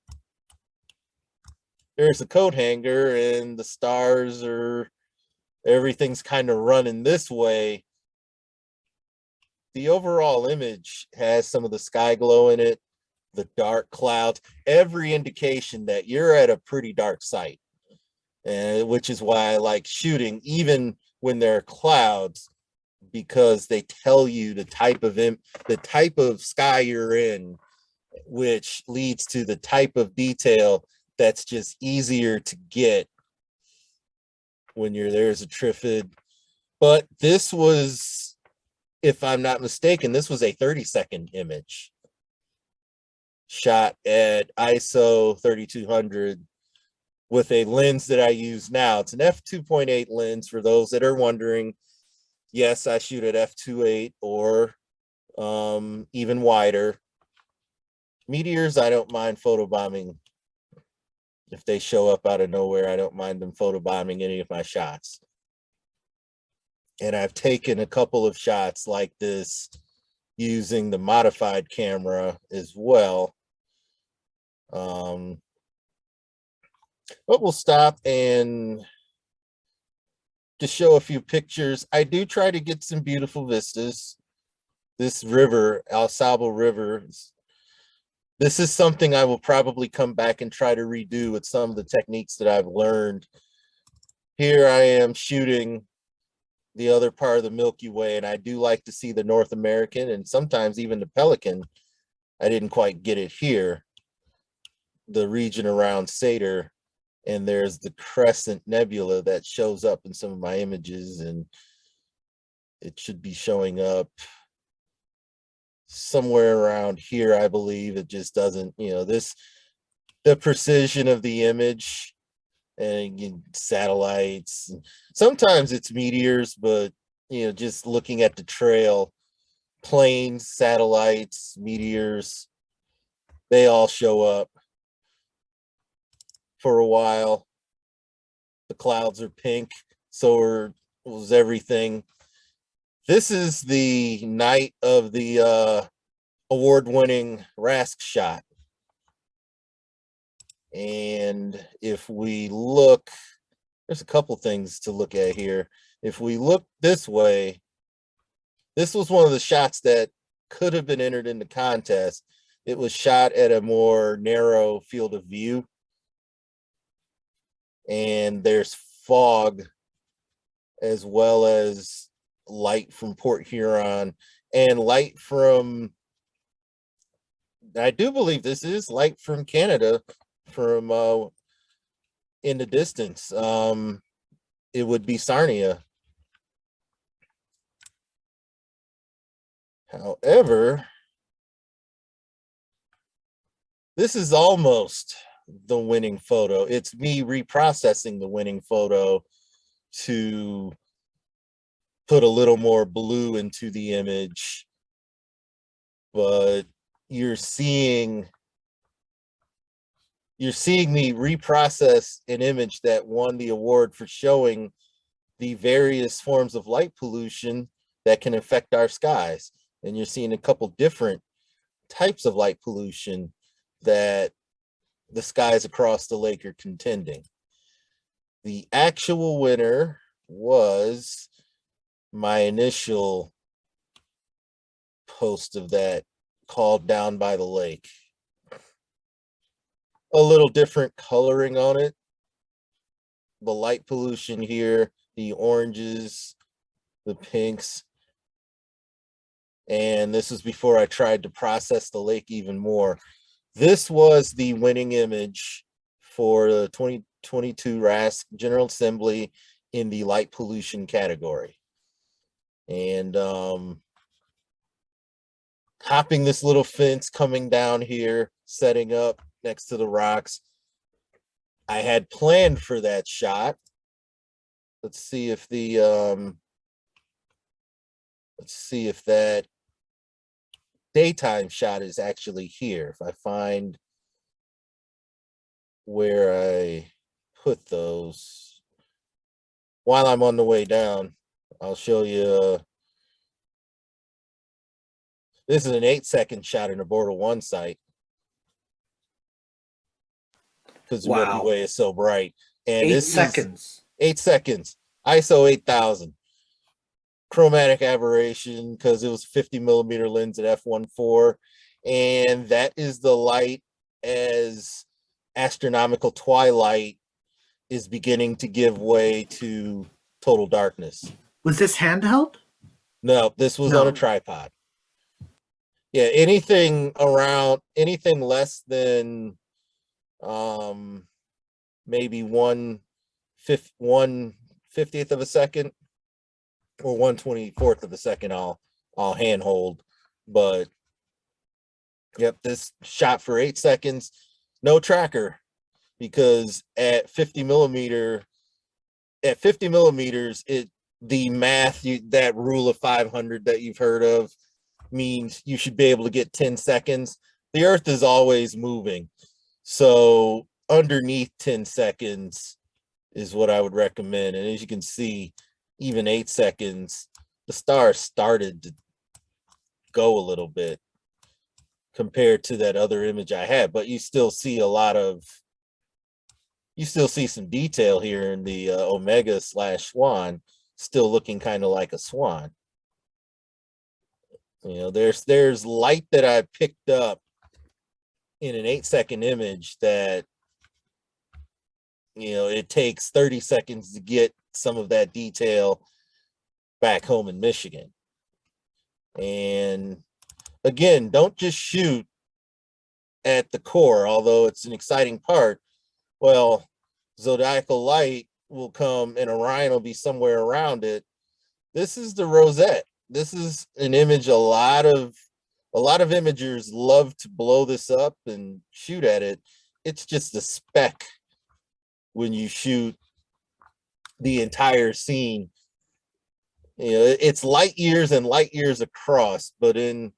there's a coat hanger and the stars are, everything's kind of running this way. The overall image has some of the sky glow in it, the dark clouds, every indication that you're at a pretty dark site, which is why I like shooting even when there are clouds, because they tell you the type of sky you're in, which leads to the type of detail that's just easier to get when you're there as a Trifid. But this was, if I'm not mistaken, this was a 30-second image shot at ISO 3200 with a lens that I use now. It's an f2.8 lens for those that are wondering. Yes, I shoot at f2.8 or even wider. Meteors, I don't mind photobombing. If they show up out of nowhere, I don't mind them photobombing any of my shots. And I've taken a couple of shots like this using the modified camera as well. But we'll stop and just show a few pictures. I do try to get some beautiful vistas. This river, Al Sabo River, this is something I will probably come back and try to redo with some of the techniques that I've learned. Here I am shooting the other part of the Milky Way, and I do like to see the North American and sometimes even the Pelican. I didn't quite get it here. The region around Satyr, and there's the Crescent Nebula that shows up in some of my images, and it should be showing up somewhere around here, I believe. It just doesn't, the precision of the image and satellites. Sometimes it's meteors, but just looking at the trail, planes, satellites, meteors, they all show up for a while. The clouds are pink, so was everything. This is the night of the award-winning RASC shot. And if we look, there's a couple things to look at here. If we look this way, this was one of the shots that could have been entered in the contest. It was shot at a more narrow field of view. And there's fog as well as light from Port Huron and light from, I do believe this is light from Canada, from in the distance. It would be Sarnia. However, this is almost the winning photo. It's me reprocessing the winning photo to put a little more blue into the image, but you're seeing me reprocess an image that won the award for showing the various forms of light pollution that can affect our skies. And you're seeing a couple different types of light pollution that the skies across the lake are contending. The actual winner was my initial outpost of that called Down by the Lake. A little different coloring on it. The light pollution here, the oranges, the pinks. And this was before I tried to process the lake even more. This was the winning image for the 2022 RASC General Assembly in the light pollution category. And hopping this little fence, coming down here, setting up next to the rocks. I had planned for that shot. Let's see if that daytime shot is actually here. If I find where I put those while I'm on the way down, I'll show you. This is an 8-second shot in a Border 1 site because the Milky Way is so bright. And 8 seconds. 8 seconds. ISO 8000. Chromatic aberration because it was 50 millimeter lens at f1.4, and that is the light as astronomical twilight is beginning to give way to total darkness. Was this handheld? No, this was on a tripod. Yeah, anything less than maybe 1/50th of a second or 1/24th of a second, I'll handhold. But yep, this shot for 8 seconds, no tracker, because at 50 millimeters, the math, that rule of 500 that you've heard of, means you should be able to get 10 seconds. The Earth is always moving. So underneath 10 seconds is what I would recommend. And as you can see, even 8 seconds, the stars started to go a little bit compared to that other image I had, but you still see some detail here in the Omega/Swan, still looking kind of like a swan. You know, there's light that I picked up in an 8-second image that, you know, it takes 30 seconds to get some of that detail back home in Michigan. And again, don't just shoot at the core, although it's an exciting part. Well, zodiacal light will come and Orion will be somewhere around it. This is the Rosette. This is an image a lot of imagers love to blow this up and shoot at it. It's just a speck when you shoot the entire scene. You know, it's light years and light years across, but in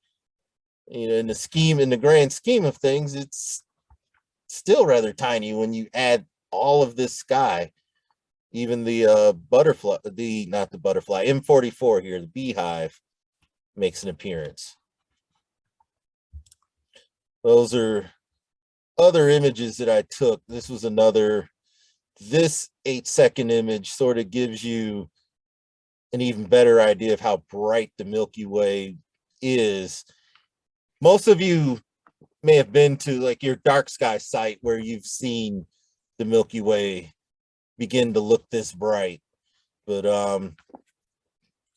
the grand scheme of things, it's still rather tiny when you add all of this sky. Even the butterfly, not the butterfly, M44 here, the beehive, makes an appearance. Those are other images that I took. This 8-second image sort of gives you an even better idea of how bright the Milky Way is. Most of you may have been to like your dark sky site where you've seen the Milky Way begin to look this bright, but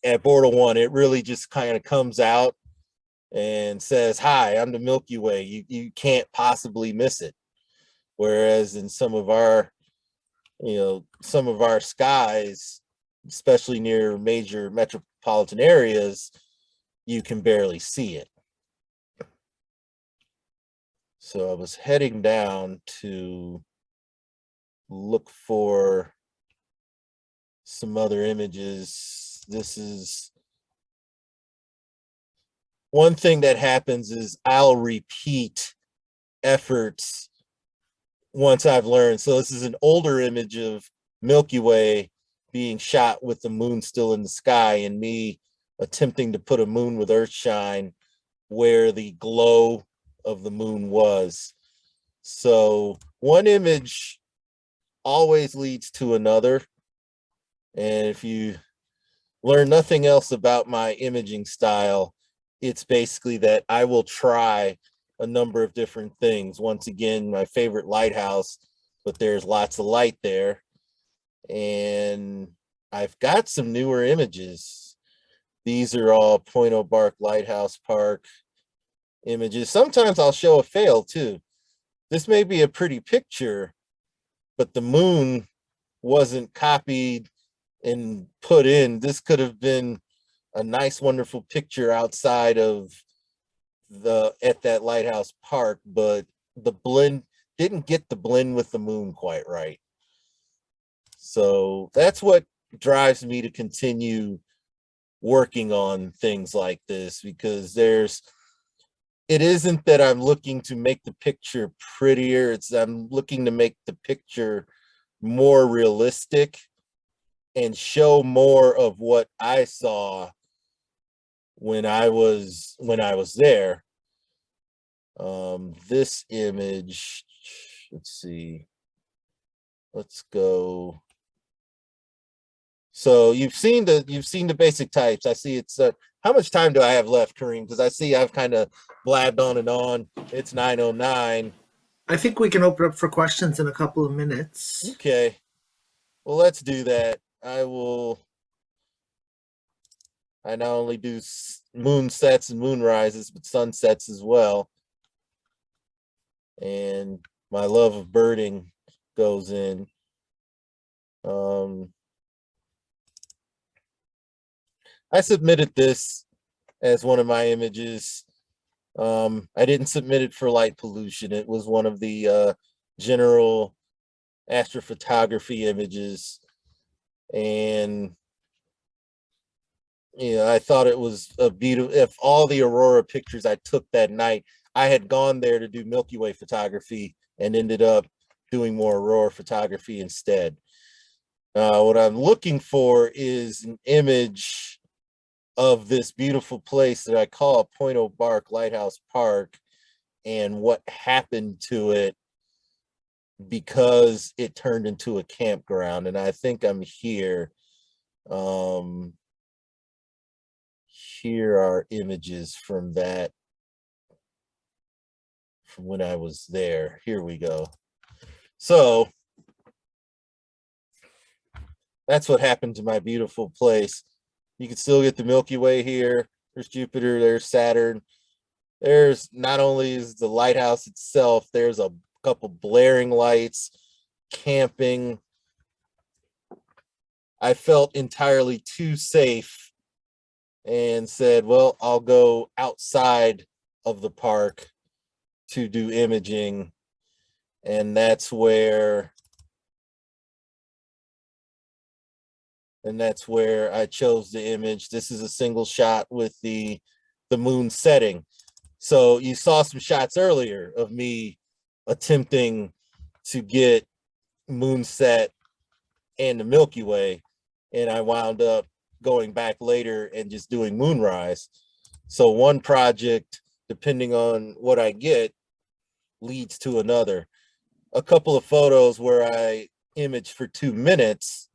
at Border 1, it really just kind of comes out and says, "Hi, I'm the Milky Way. You can't possibly miss it." Whereas in some of our skies, especially near major metropolitan areas, you can barely see it. So I was heading down to look for some other images. This is one thing that happens is I'll repeat efforts once I've learned. So this is an older image of Milky Way being shot with the moon still in the sky and me attempting to put a moon with earthshine where the glow of the moon was. So one image always leads to another. And if you learn nothing else about my imaging style, it's basically that I will try a number of different things. Once again, my favorite lighthouse, but there's lots of light there. And I've got some newer images. These are all Point O'Bark Lighthouse Park images. Sometimes I'll show a fail too. This may be a pretty picture, but the moon wasn't copied and put in. This could have been a nice, wonderful picture outside of at that lighthouse park, but the blend didn't get the blend with the moon quite right. So that's what drives me to continue working on things like this, because it isn't that I'm looking to make the picture prettier, it's I'm looking to make the picture more realistic and show more of what I saw when I was there. This image, let's see, let's go. So you've seen the basic types. I see it's how much time do I have left, Kareem? Because I see I've kind of blabbed on and on. It's 9:09. I think we can open up for questions in a couple of minutes. Okay. Well, let's do that. I not only do moon sets and moon rises, but sunsets as well. And my love of birding goes in. I submitted this as one of my images. I didn't submit it for light pollution. It was one of the general astrophotography images. And I thought it was a beautiful, if all the aurora pictures I took that night, I had gone there to do Milky Way photography and ended up doing more aurora photography instead. What I'm looking for is an image of this beautiful place that I call Point O'Bark Lighthouse Park and what happened to it because it turned into a campground. And I think I'm here. Here are images from that, from when I was there. Here we go. So that's what happened to my beautiful place. You can still get the Milky Way here. There's Jupiter, there's Saturn. There's not only is the lighthouse itself, there's a couple blaring lights, camping. I felt entirely too safe and said, well, I'll go outside of the park to do imaging. And that's where I chose the image. This is a single shot with the moon setting. So you saw some shots earlier of me attempting to get moonset and the Milky Way, and I wound up going back later and just doing moonrise. So one project, depending on what I get, leads to another. A couple of photos where I imaged for 2 minutes.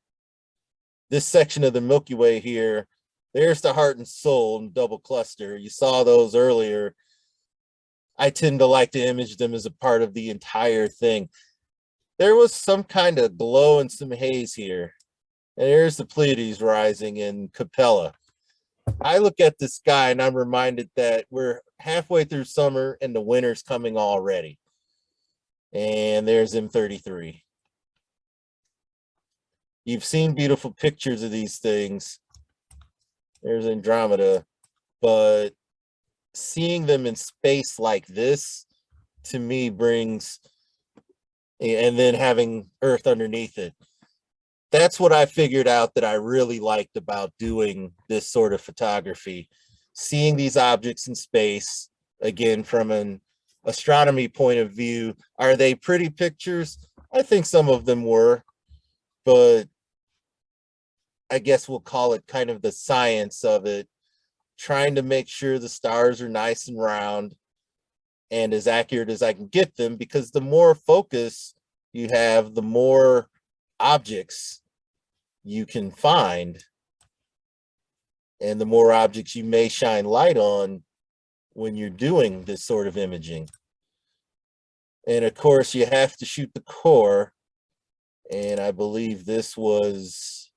This section of the Milky Way here, there's the heart and soul and double cluster. You saw those earlier. I tend to like to image them as a part of the entire thing. There was some kind of glow and some haze here. And there's the Pleiades rising in Capella. I look at the sky and I'm reminded that we're halfway through summer and the winter's coming already. And there's M33. You've seen beautiful pictures of these things. There's Andromeda, but seeing them in space like this, to me, brings, and then having Earth underneath it. That's what I figured out that I really liked about doing this sort of photography. Seeing these objects in space, again, from an astronomy point of view. Are they pretty pictures? I think some of them were, but I guess we'll call it kind of the science of it, trying to make sure the stars are nice and round and as accurate as I can get them, because the more focus you have, the more objects you can find, and the more objects you may shine light on, when you're doing this sort of imaging. And of course, you have to shoot the core. And I believe this was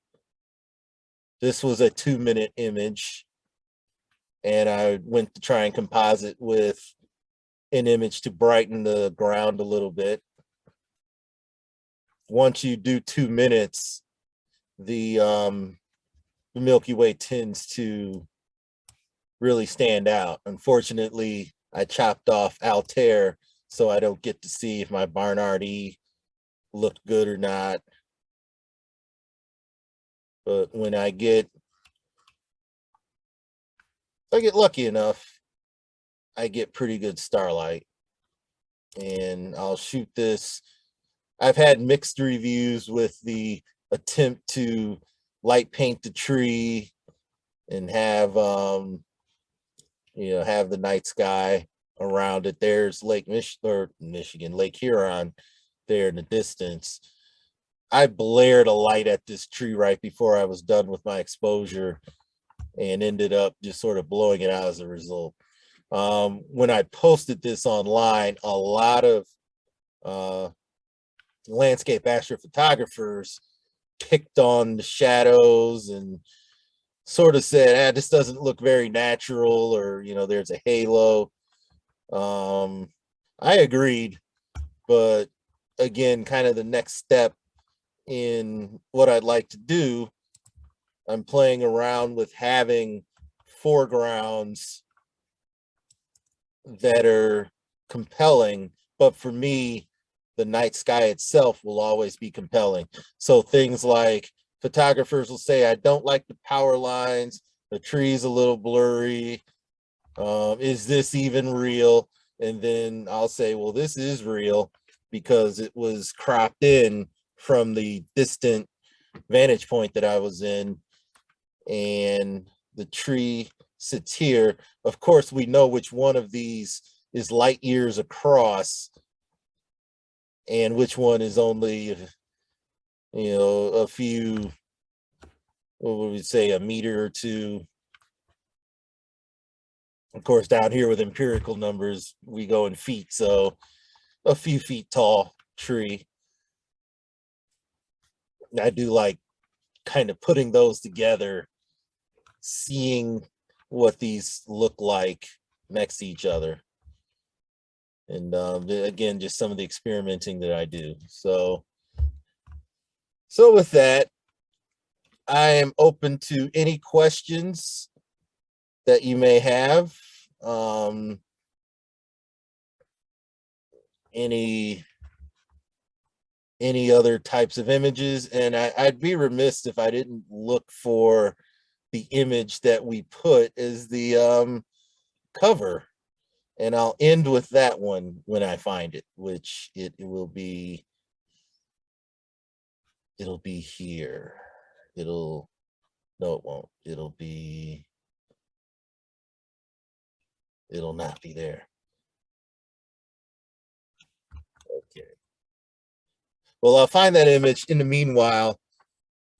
a 2-minute image. And I went to try and composite with an image to brighten the ground a little bit. Once you do 2 minutes, the Milky Way tends to really stand out. Unfortunately, I chopped off Altair, so I don't get to see if my Barnard E looked good or not. But when I get lucky enough, I get pretty good starlight. And I'll shoot this. I've had mixed reviews with the attempt to light paint the tree and have have the night sky around it. There's Lake Michigan, Lake Huron there in the distance. I blared a light at this tree right before I was done with my exposure and ended up just sort of blowing it out as a result. When I posted this online, a lot of landscape astrophotographers picked on the shadows and sort of said, this doesn't look very natural, or, there's a halo. I agreed, but again, kind of the next step in what I'd like to do, I'm playing around with having foregrounds that are compelling, but for me, the night sky itself will always be compelling. So things like photographers will say, I don't like the power lines, the tree's a little blurry, is this even real? And then I'll say, well, this is real because it was cropped in from the distant vantage point that I was in, and the tree sits here. Of course, we know which one of these is light years across and which one is only, a few, what would we say, a meter or two. Of course, down here with empirical numbers, we go in feet, so a few feet tall tree. I do like kind of putting those together, seeing what these look like next to each other. And again, just some of the experimenting that I do. So with that, I am open to any questions that you may have. Any other types of images, and I'd be remiss if I didn't look for the image that we put as the cover, and I'll end with that one when I find it, which it'll be here. No, it won't. It'll not be there. Okay. Well, I'll find that image. In the meanwhile,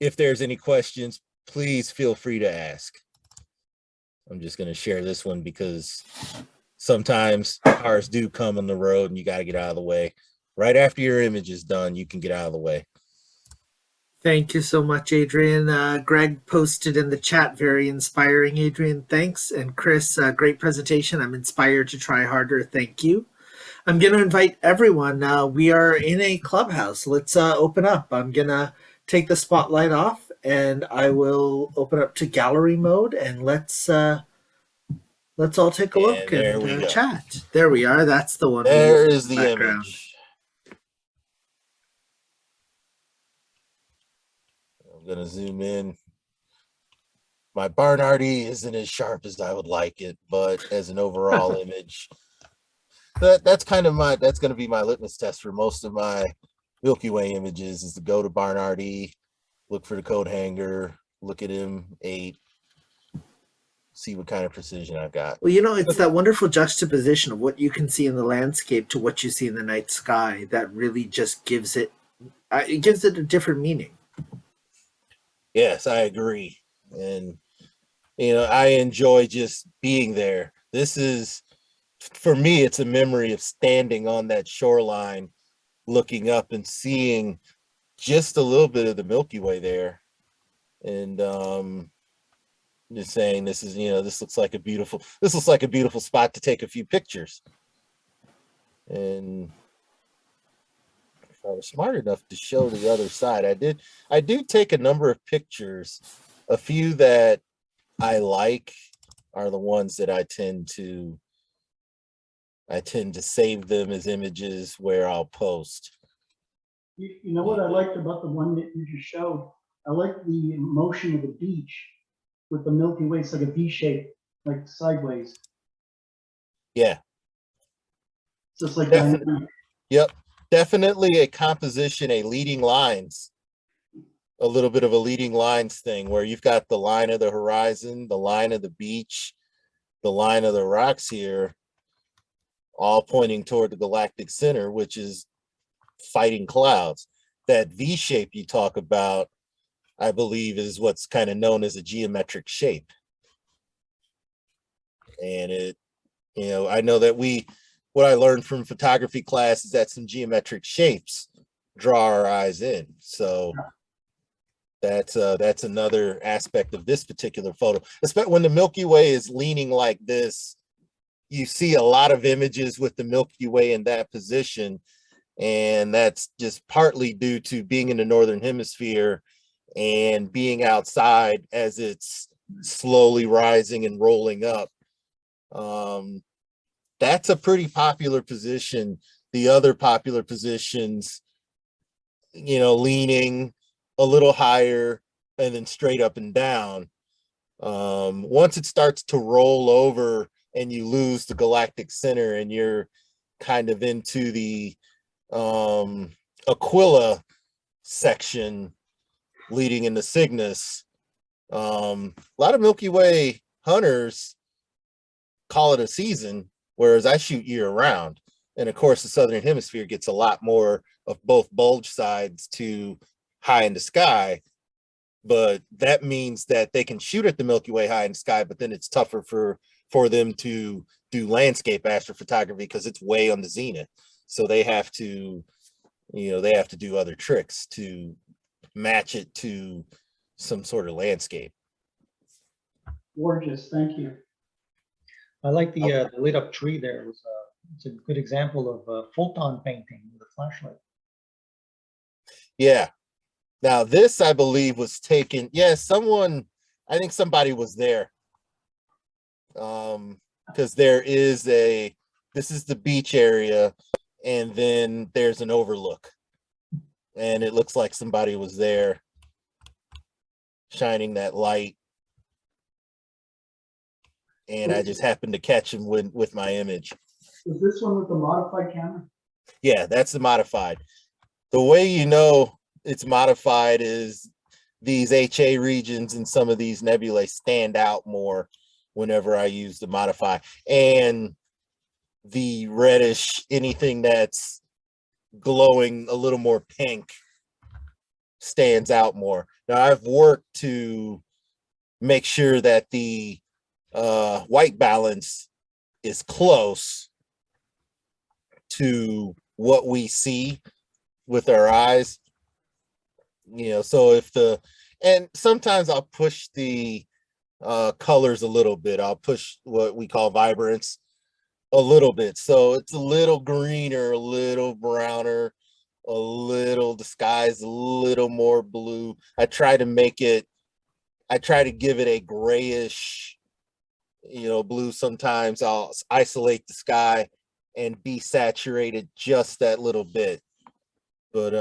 if there's any questions, please feel free to ask. I'm just going to share this one because sometimes cars do come on the road and you got to get out of the way. Right after your image is done, you can get out of the way. Thank you so much, Adrian. Greg posted in the chat, very inspiring, Adrian. Thanks. And Chris, great presentation. I'm inspired to try harder. Thank you. I'm going to invite everyone. We are in a clubhouse. Let's open up. I'm going to take the spotlight off and I will open up to gallery mode, and let's all take a look and chat. There we are. That's the one. There is the image. I'm going to zoom in. My Barnard E isn't as sharp as I would like it, but as an overall image, that's going to be my litmus test for most of my Milky Way images, is to go to Barnard E, look for the coat hanger, look at M8, see what kind of precision I've got. Well, it's that wonderful juxtaposition of what you can see in the landscape to what you see in the night sky that really just gives it a different meaning. Yes, I agree. And, I enjoy just being there. This is for me, it's a memory of standing on that shoreline, looking up and seeing just a little bit of the Milky Way there. And just saying, this is, this looks like a beautiful spot to take a few pictures. And if I was smart enough to show the other side, I do take a number of pictures. A few that I like are the ones that I tend to save them as images where I'll post. You know what I liked about the one that you just showed? I like the motion of the beach with the Milky Way. It's like a V shape, like sideways. Yeah. So it's like Definitely. Yep. Definitely a composition, a leading lines, a little bit of a leading lines thing where you've got the line of the horizon, the line of the beach, the line of the rocks here, all pointing toward the galactic center, which is fighting clouds. That V shape you talk about, I believe, is what's kind of known as a geometric shape. And it, I know that what I learned from photography class is that some geometric shapes draw our eyes in. So that's another aspect of this particular photo. Especially when the Milky Way is leaning like this, you see a lot of images with the Milky Way in that position. And that's just partly due to being in the Northern Hemisphere and being outside as it's slowly rising and rolling up. That's a pretty popular position. The other popular positions, leaning a little higher and then straight up and down. Once it starts to roll over and you lose the galactic center and you're kind of into the Aquila section leading into Cygnus, a lot of Milky Way hunters call it a season, whereas I shoot year round. And of course, the Southern Hemisphere gets a lot more of both bulge sides to high in the sky, but that means that they can shoot at the Milky Way high in the sky, but then it's tougher for them to do landscape astrophotography because it's way on the zenith. So they have to, do other tricks to match it to some sort of landscape. Gorgeous, thank you. I like the lit up tree there. It's a good example of photon painting with a flashlight. Yeah. Now this, I believe, was taken. Yeah, I think somebody was there. Because this is the beach area, and then there's an overlook. And it looks like somebody was there shining that light. And I just happened to catch him with my image. Is this one with the modified camera? Yeah, that's the modified. The way it's modified is these HA regions and some of these nebulae stand out more whenever I use the modify. And the reddish, anything that's glowing a little more pink stands out more. Now I've worked to make sure that the white balance is close to what we see with our eyes, so and sometimes I'll push the colors a little bit. I'll push what we call vibrance a little bit, so it's a little greener, a little browner, the sky's a little more blue. I try to give it a grayish, blue. Sometimes I'll isolate the sky and desaturate it just that little bit, but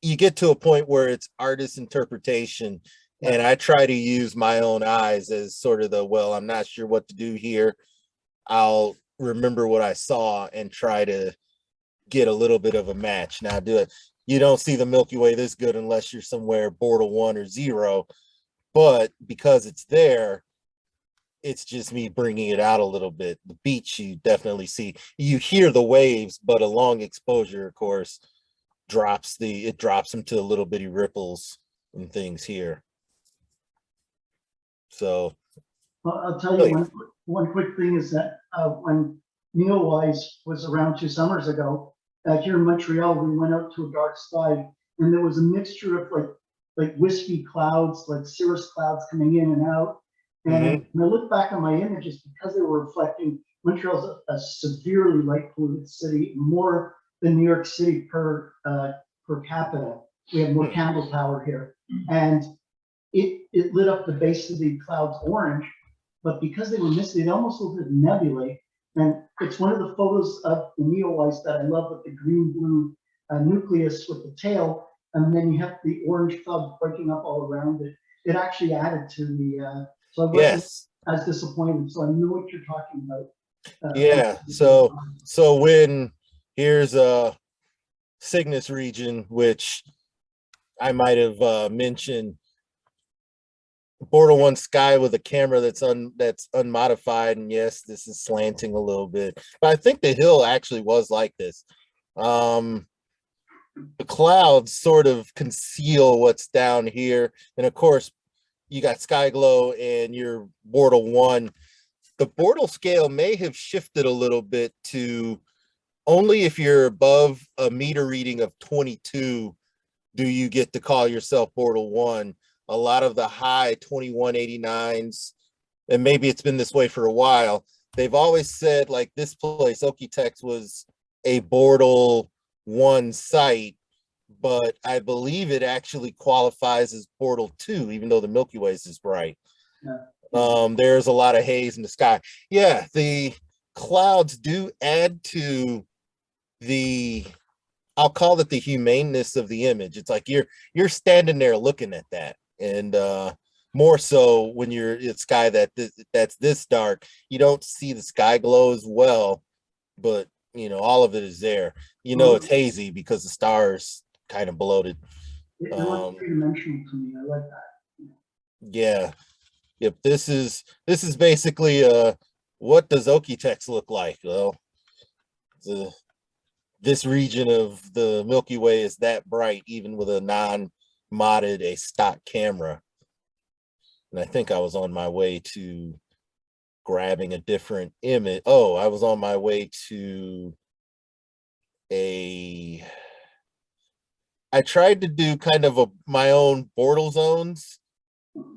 you get to a point where it's artist interpretation. And I try to use my own eyes as sort of I'm not sure what to do here. I'll remember what I saw and try to get a little bit of a match. Now you don't see the Milky Way this good unless you're somewhere Bortle 1 or 0, but because it's there, it's just me bringing it out a little bit. The beach, you definitely see, you hear the waves, but a long exposure, of course, drops them to little bitty ripples and things here. So Well, I'll tell you one quick thing is that when Neowise was around 2 summers ago, here in Montreal, we went out to a dark sky, and there was a mixture of like wispy clouds, like cirrus clouds coming in and out. And when I look back on my images, because they were reflecting, Montreal's a severely light polluted city, more than New York City per capita. We have more candle power here, and it lit up the base of the clouds orange. But because they were misty, it almost looked like nebulae. And it's one of the photos of the Neowise that I love, with the green-blue nucleus with the tail, and then you have the orange clouds breaking up all around it. It actually added to the. So I wasn't as disappointed. So I know what you're talking about. Yeah. So when here's a Cygnus region, which I might have mentioned. Bortle 1 sky with a camera that's unmodified, and yes, this is slanting a little bit, but I think the hill actually was like this. The clouds sort of conceal what's down here, and of course you got sky glow and your Bortle 1. The Bortle scale may have shifted a little bit to only if you're above a meter reading of 22 do you get to call yourself Bortle 1. A lot of the high 2189s, and maybe it's been this way for a while, they've always said like this place, Okie-Tex, was a Bortle 1 site, but I believe it actually qualifies as Bortle 2, even though the Milky Way is bright. Yeah. There's a lot of haze in the sky. Yeah, the clouds do add to the, I'll call it the humaneness of the image. It's like you're standing there looking at that. And more so when you're in sky that's this dark, you don't see the sky glow as well, but you know, all of it is there. You know, it's hazy because the stars kind of bloated. It looks three-dimensional to me. I like that. Yeah. Yep. This is basically what does Okie-Tex look like? Well, this region of the Milky Way is that bright, even with a non-modded, a stock camera. And I think I was on my way to grabbing a different image. Oh, I was on my way to I tried to do kind of my own Bortle zones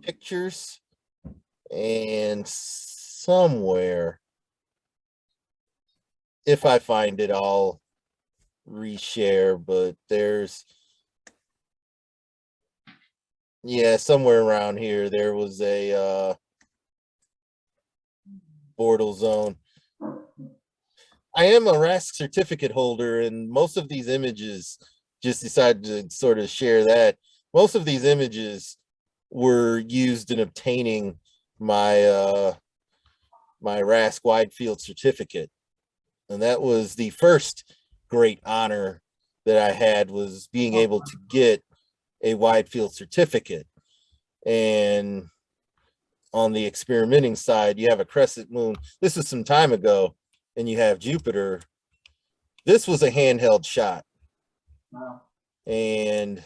pictures, and somewhere, if I find it, I'll reshare, but there's, yeah, somewhere around here, there was a Bortle zone. I am a RASC certificate holder, and most of these images, just decided to sort of share that. Most of these images were used in obtaining my my RASC wide field certificate. And that was the first great honor that I had, was being able to get a wide field certificate. And on the experimenting side, you have a crescent moon. This was some time ago, and you have Jupiter. This was a handheld shot. Wow. And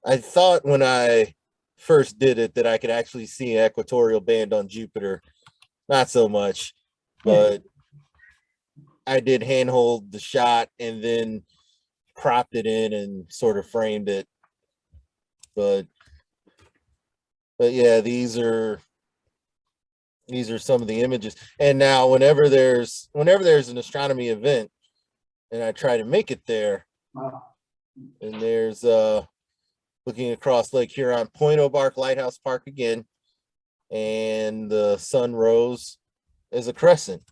I thought when I first did it that I could actually see an equatorial band on Jupiter. Not so much, but I did handhold the shot and then cropped it in and sort of framed it. But yeah, these are some of the images. And now whenever there's an astronomy event and I try to make it there, Wow. and there's looking across Lake Huron, Point O'Bark Lighthouse Park again, and the sun rose as a crescent.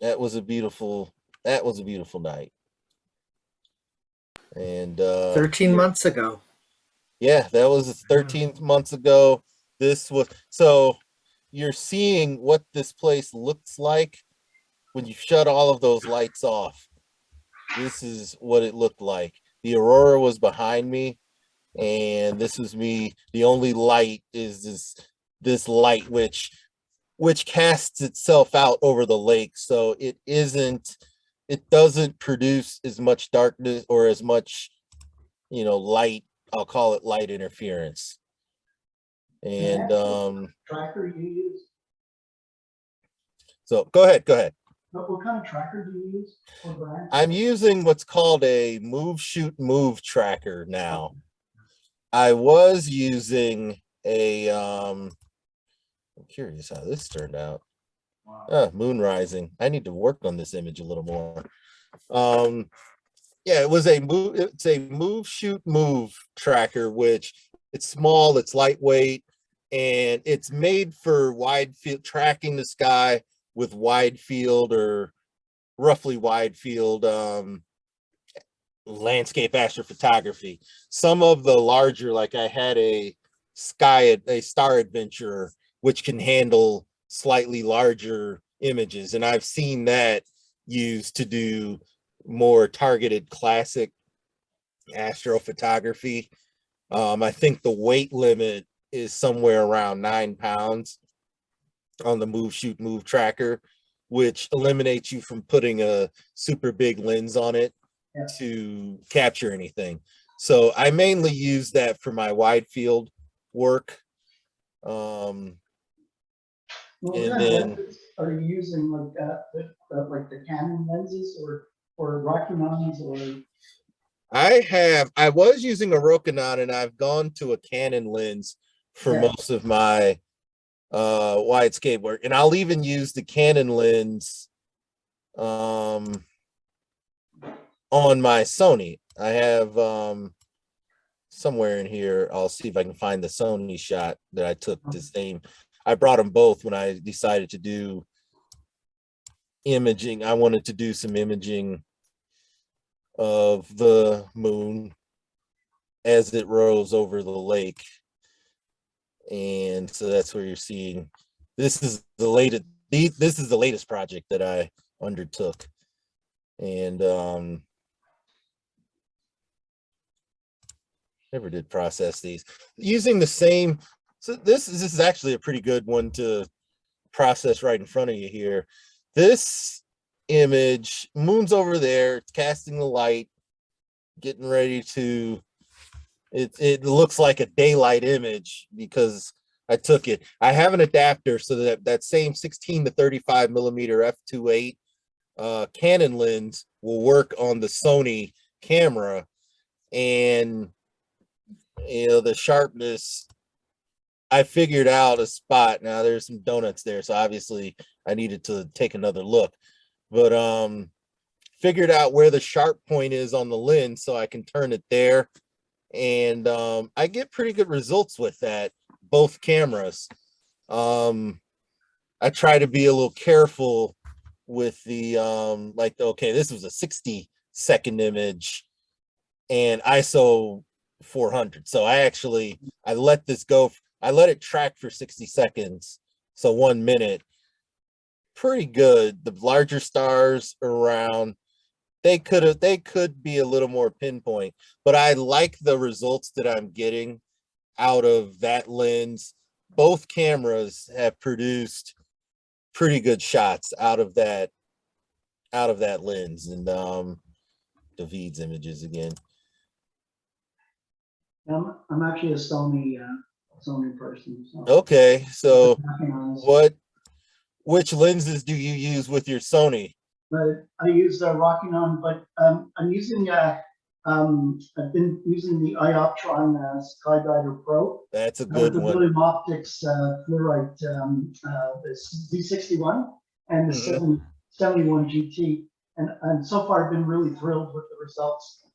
That was a beautiful night. And 13 months ago. Yeah, that was 13 months ago. This was, so you're seeing what this place looks like when you shut all of those lights off. This is what it looked like. The aurora was behind me, and this was me. The only light is this light which casts itself out over the lake, so it doesn't produce as much darkness or as much, you know, light. I'll call it light interference. And Tracker you use? So go ahead, go ahead. What kind of tracker do you use or brand? I'm using what's called a move, shoot, move tracker now. I was using a, I'm curious how this turned out. Moon rising. I need to work on this image a little more. Yeah, it was a move, it's a move, shoot, move tracker, which it's small, it's lightweight, and it's made for wide field tracking the sky with wide field or roughly wide field landscape astrophotography. Some of the larger, like I had a Star Adventurer, which can handle slightly larger images, and I've seen that used to do more targeted classic astrophotography. I think the weight limit is somewhere around 9 pounds on the move, shoot, move tracker, which eliminates you from putting a super big lens on it to capture anything. So I mainly use that for my wide field work. Well, And then are you using like the Canon lenses or Rockinons or? I was using a Rokinon, and I've gone to a Canon lens for most of my widescape work, and I'll even use the Canon lens on my Sony. I have somewhere in here, I'll see if I can find the Sony shot that I took the same. I brought them both when I decided to do imaging. I wanted to do some imaging of the moon as it rose over the lake. And so that's where you're seeing, this is the latest project that I undertook. And never did process these using the same. So this is actually a pretty good one to process right in front of you here. This image, moon's over there, it's casting the light, getting ready to, it looks like a daylight image because I took it. I have an adapter so that same 16 to 35 millimeter f2.8 Canon lens will work on the Sony camera, and you know, the sharpness, I figured out a spot. Now there's some donuts there, so obviously I needed to take another look, but figured out where the sharp point is on the lens so I can turn it there, and I get pretty good results with that, both cameras. I try to be a little careful with the like, okay, this was a 60-second image and ISO 400, so I let this go. I let it track for 60 seconds, so 1 minute. Pretty good. The larger stars around, they could be a little more pinpoint, but I like the results that I'm getting out of that lens. Both cameras have produced pretty good shots out of that lens. And David's images again. I'm actually a Sony person. So. Okay, so which lenses do you use with your Sony? But I use Rockinon, but I'm using I've been using the Ioptron Skydiver Pro. That's a good the one. William Optics fluorite, the Z61 and the 71 GT, and so far I've been really thrilled with the results.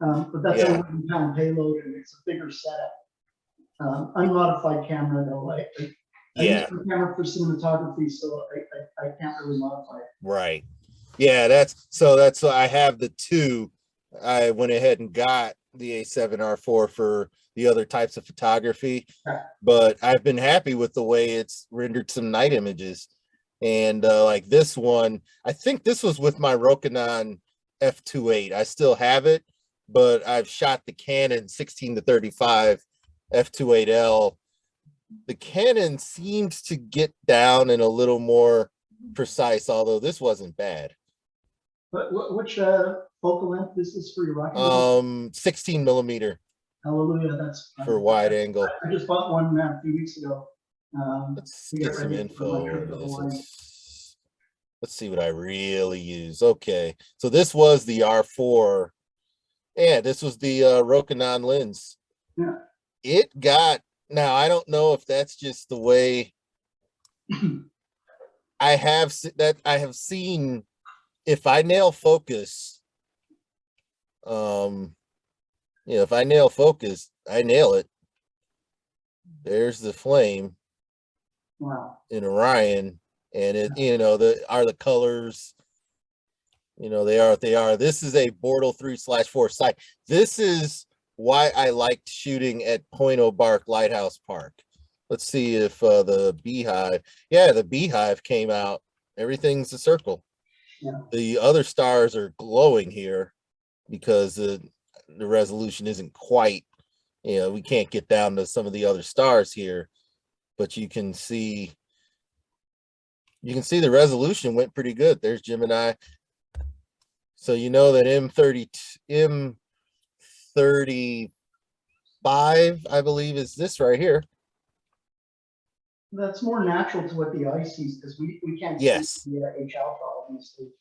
But that's a 1 pound payload and it's a bigger setup. Unmodified camera though. I use the camera for cinematography, so I can't really modify it. Right. Yeah, that's why I have the two. I went ahead and got the A7R4 for the other types of photography, but I've been happy with the way it's rendered some night images. And like this one, I think this was with my Rokinon f2.8. I still have it, but I've shot the Canon 16 to 35 f2.8L. The Canon seems to get down and a little more precise, although this wasn't bad. But which focal length this is for your Rockinon? 16 millimeter. Hallelujah, that's for wide angle. I just bought one a few weeks ago. Let's get some info into this. let's see what I really use. Okay, so this was the R4. Yeah, this was the Rokinon lens. Yeah. It got, now I don't know if that's just the way I have seen, if I nail focus, if I nail focus, I nail it. There's the flame. Wow. In Orion, and it, the colors, they are what they are. This is a Bortle 3/4 sight. This is why I liked shooting at Point O'Bark Lighthouse Park. Let's see if the beehive, yeah, the beehive came out. Everything's a circle. Yeah. The other stars are glowing here because the resolution isn't quite, we can't get down to some of the other stars here, but you can see the resolution went pretty good. There's Gemini. So you know that M35, I believe, is this right here. That's more natural to what the eye sees, because we can't Yes. see the H alpha, obviously.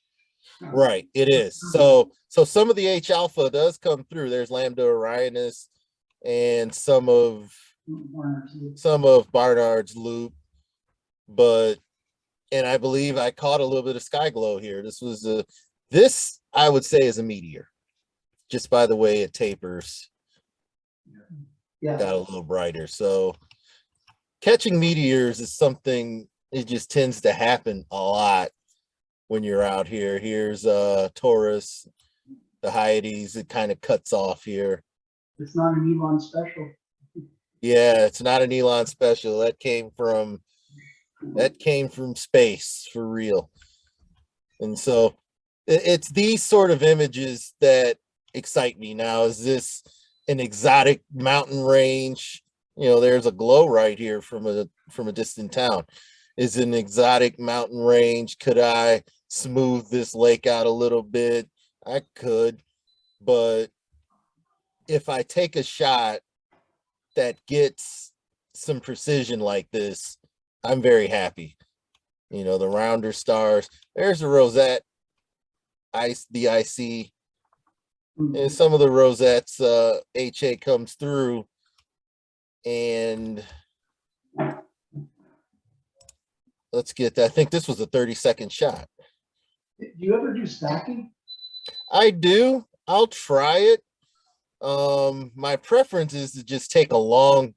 Right, it is. So some of the H alpha does come through. There's Lambda Orionis and some of Barnard's loop, and I believe I caught a little bit of sky glow here. This I would say is a meteor, just by the way it tapers. Yeah. Got a little brighter. So catching meteors is something, it just tends to happen a lot when you're out here. Here's Taurus, the Hyades, it kind of cuts off here. It's not an Elon special. Yeah, it's not an Elon special. That came from space for real. And so it's these sort of images that excite me. Now, is this an exotic mountain range? There's a glow right here from a distant town. Is it an exotic mountain range? Could I smooth this lake out a little bit? I could, but if I take a shot that gets some precision like this, I'm very happy. The rounder stars. There's the Rosette, the IC, and some of the Rosette's HA comes through, and let's get that. I think this was a 30-second shot. Do you ever do stacking? I do. I'll try it. My preference is to just take a long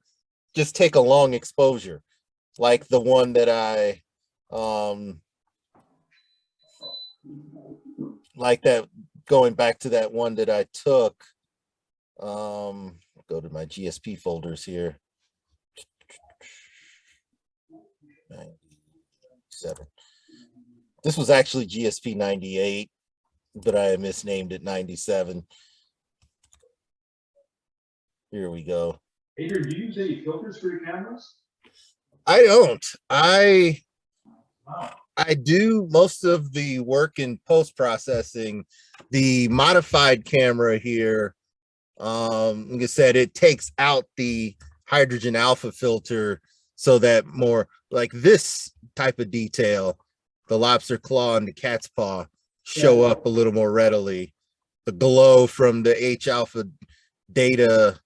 exposure, like the one that I like that, going back to that one that I took. Go to my GSP folders here. 97. This was actually GSP 98, but I misnamed it 97. Here we go. Adrian, do you use any filters for your cameras? I don't. Wow. I do most of the work in post-processing. The modified camera here, like I said, it takes out the hydrogen alpha filter so that more like this type of detail, the lobster claw and the cat's paw, show up a little more readily. The glow from the H alpha data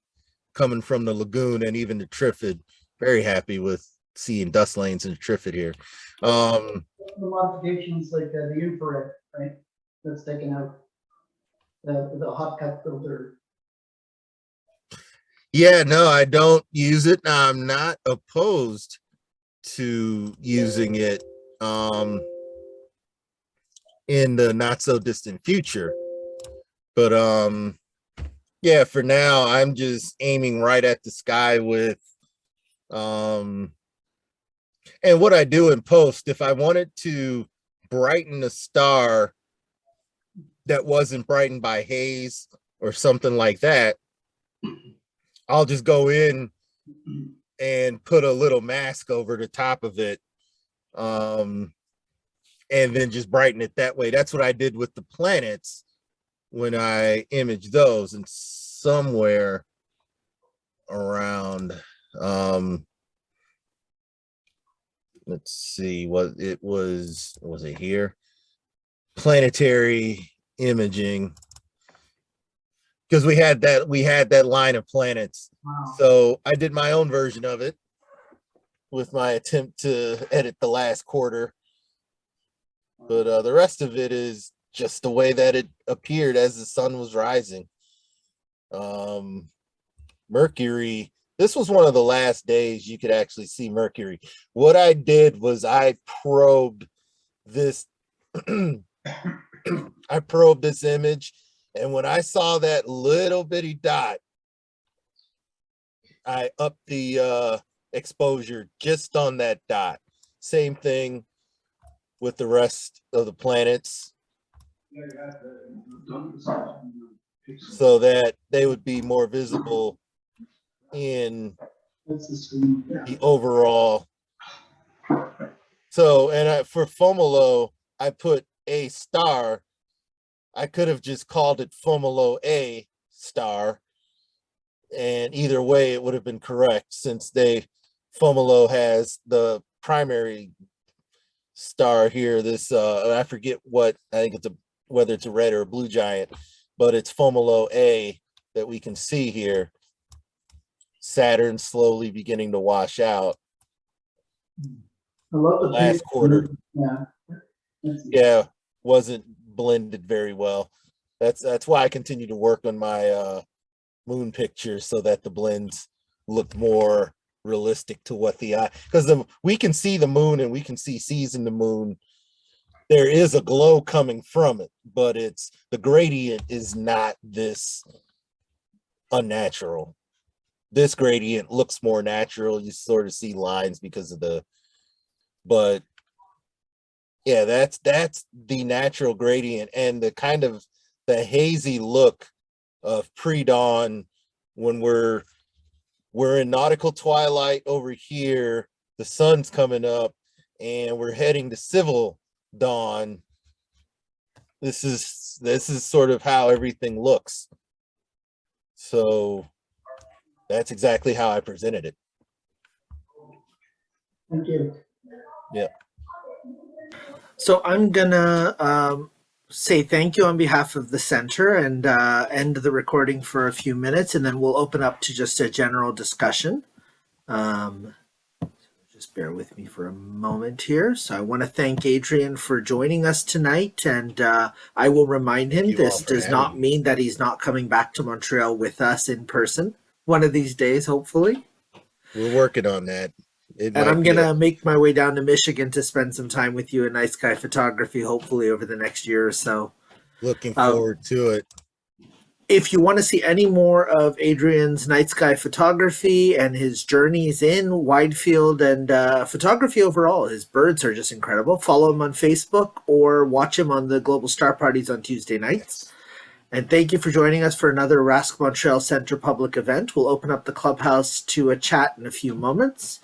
coming from the lagoon and even the Triffid. Very happy with seeing dust lanes in the Triffid here. The modifications like the infrared, right? That's taken out the hot cut filter. Yeah, no, I don't use it. I'm not opposed to using it in the not so distant future. But yeah, for now I'm just aiming right at the sky with and what I do in post, if I wanted to brighten a star that wasn't brightened by haze or something like that, I'll just go in and put a little mask over the top of it, and then just brighten it that way. That's what I did with the planets when I imaged those, and somewhere around let's see what it was it here? Planetary imaging. Because we had that line of planets. Wow. So I did my own version of it with my attempt to edit the last quarter. But the rest of it is just the way that it appeared as the sun was rising. Mercury, this was one of the last days you could actually see Mercury. What I did was I probed this I probed this image, and when I saw that little bitty dot, I upped the exposure just on that dot. Same thing with the rest of the planets, so that they would be more visible in That's the screen. the overall. So, and for Fomolo, I put A star. I could have just called it Fomolo A star, and either way it would have been correct, since Fomolo has the primary star here. This I forget what, I think it's whether it's a red or a blue giant, but it's Fomolo A that we can see here. Saturn slowly beginning to wash out. I love the Last pink. quarter. Yeah. Yeah, wasn't blended very well. That's why I continue to work on my moon pictures, so that the blends look more realistic to what the eye, because we can see the moon and we can see seas in the moon. There is a glow coming from it, but the gradient is not this unnatural. This gradient looks more natural. You sort of see lines because of but yeah, that's the natural gradient, and the kind of the hazy look of pre-dawn when we're in nautical twilight over here. The sun's coming up and we're heading to civil dawn. This is sort of how everything looks. So that's exactly how I presented it. Thank you. Yeah. So I'm gonna say thank you on behalf of the center and end the recording for a few minutes, and then we'll open up to just a general discussion. Just bear with me for a moment here. So I want to thank Adrian for joining us tonight, and I will remind him Thank you all this for does having not me. mean that he's not coming back to Montreal with us in person one of these days, hopefully. We're working on that. And I'm going to make my way down to Michigan to spend some time with you in night sky photography, hopefully over the next year or so. Looking forward to it. If you want to see any more of Adrian's night sky photography and his journeys in wide field and photography overall, his birds are just incredible. Follow him on Facebook or watch him on the Global Star Parties on Tuesday nights. And thank you for joining us for another RASC Montreal Center public event. We'll open up the clubhouse to a chat in a few moments.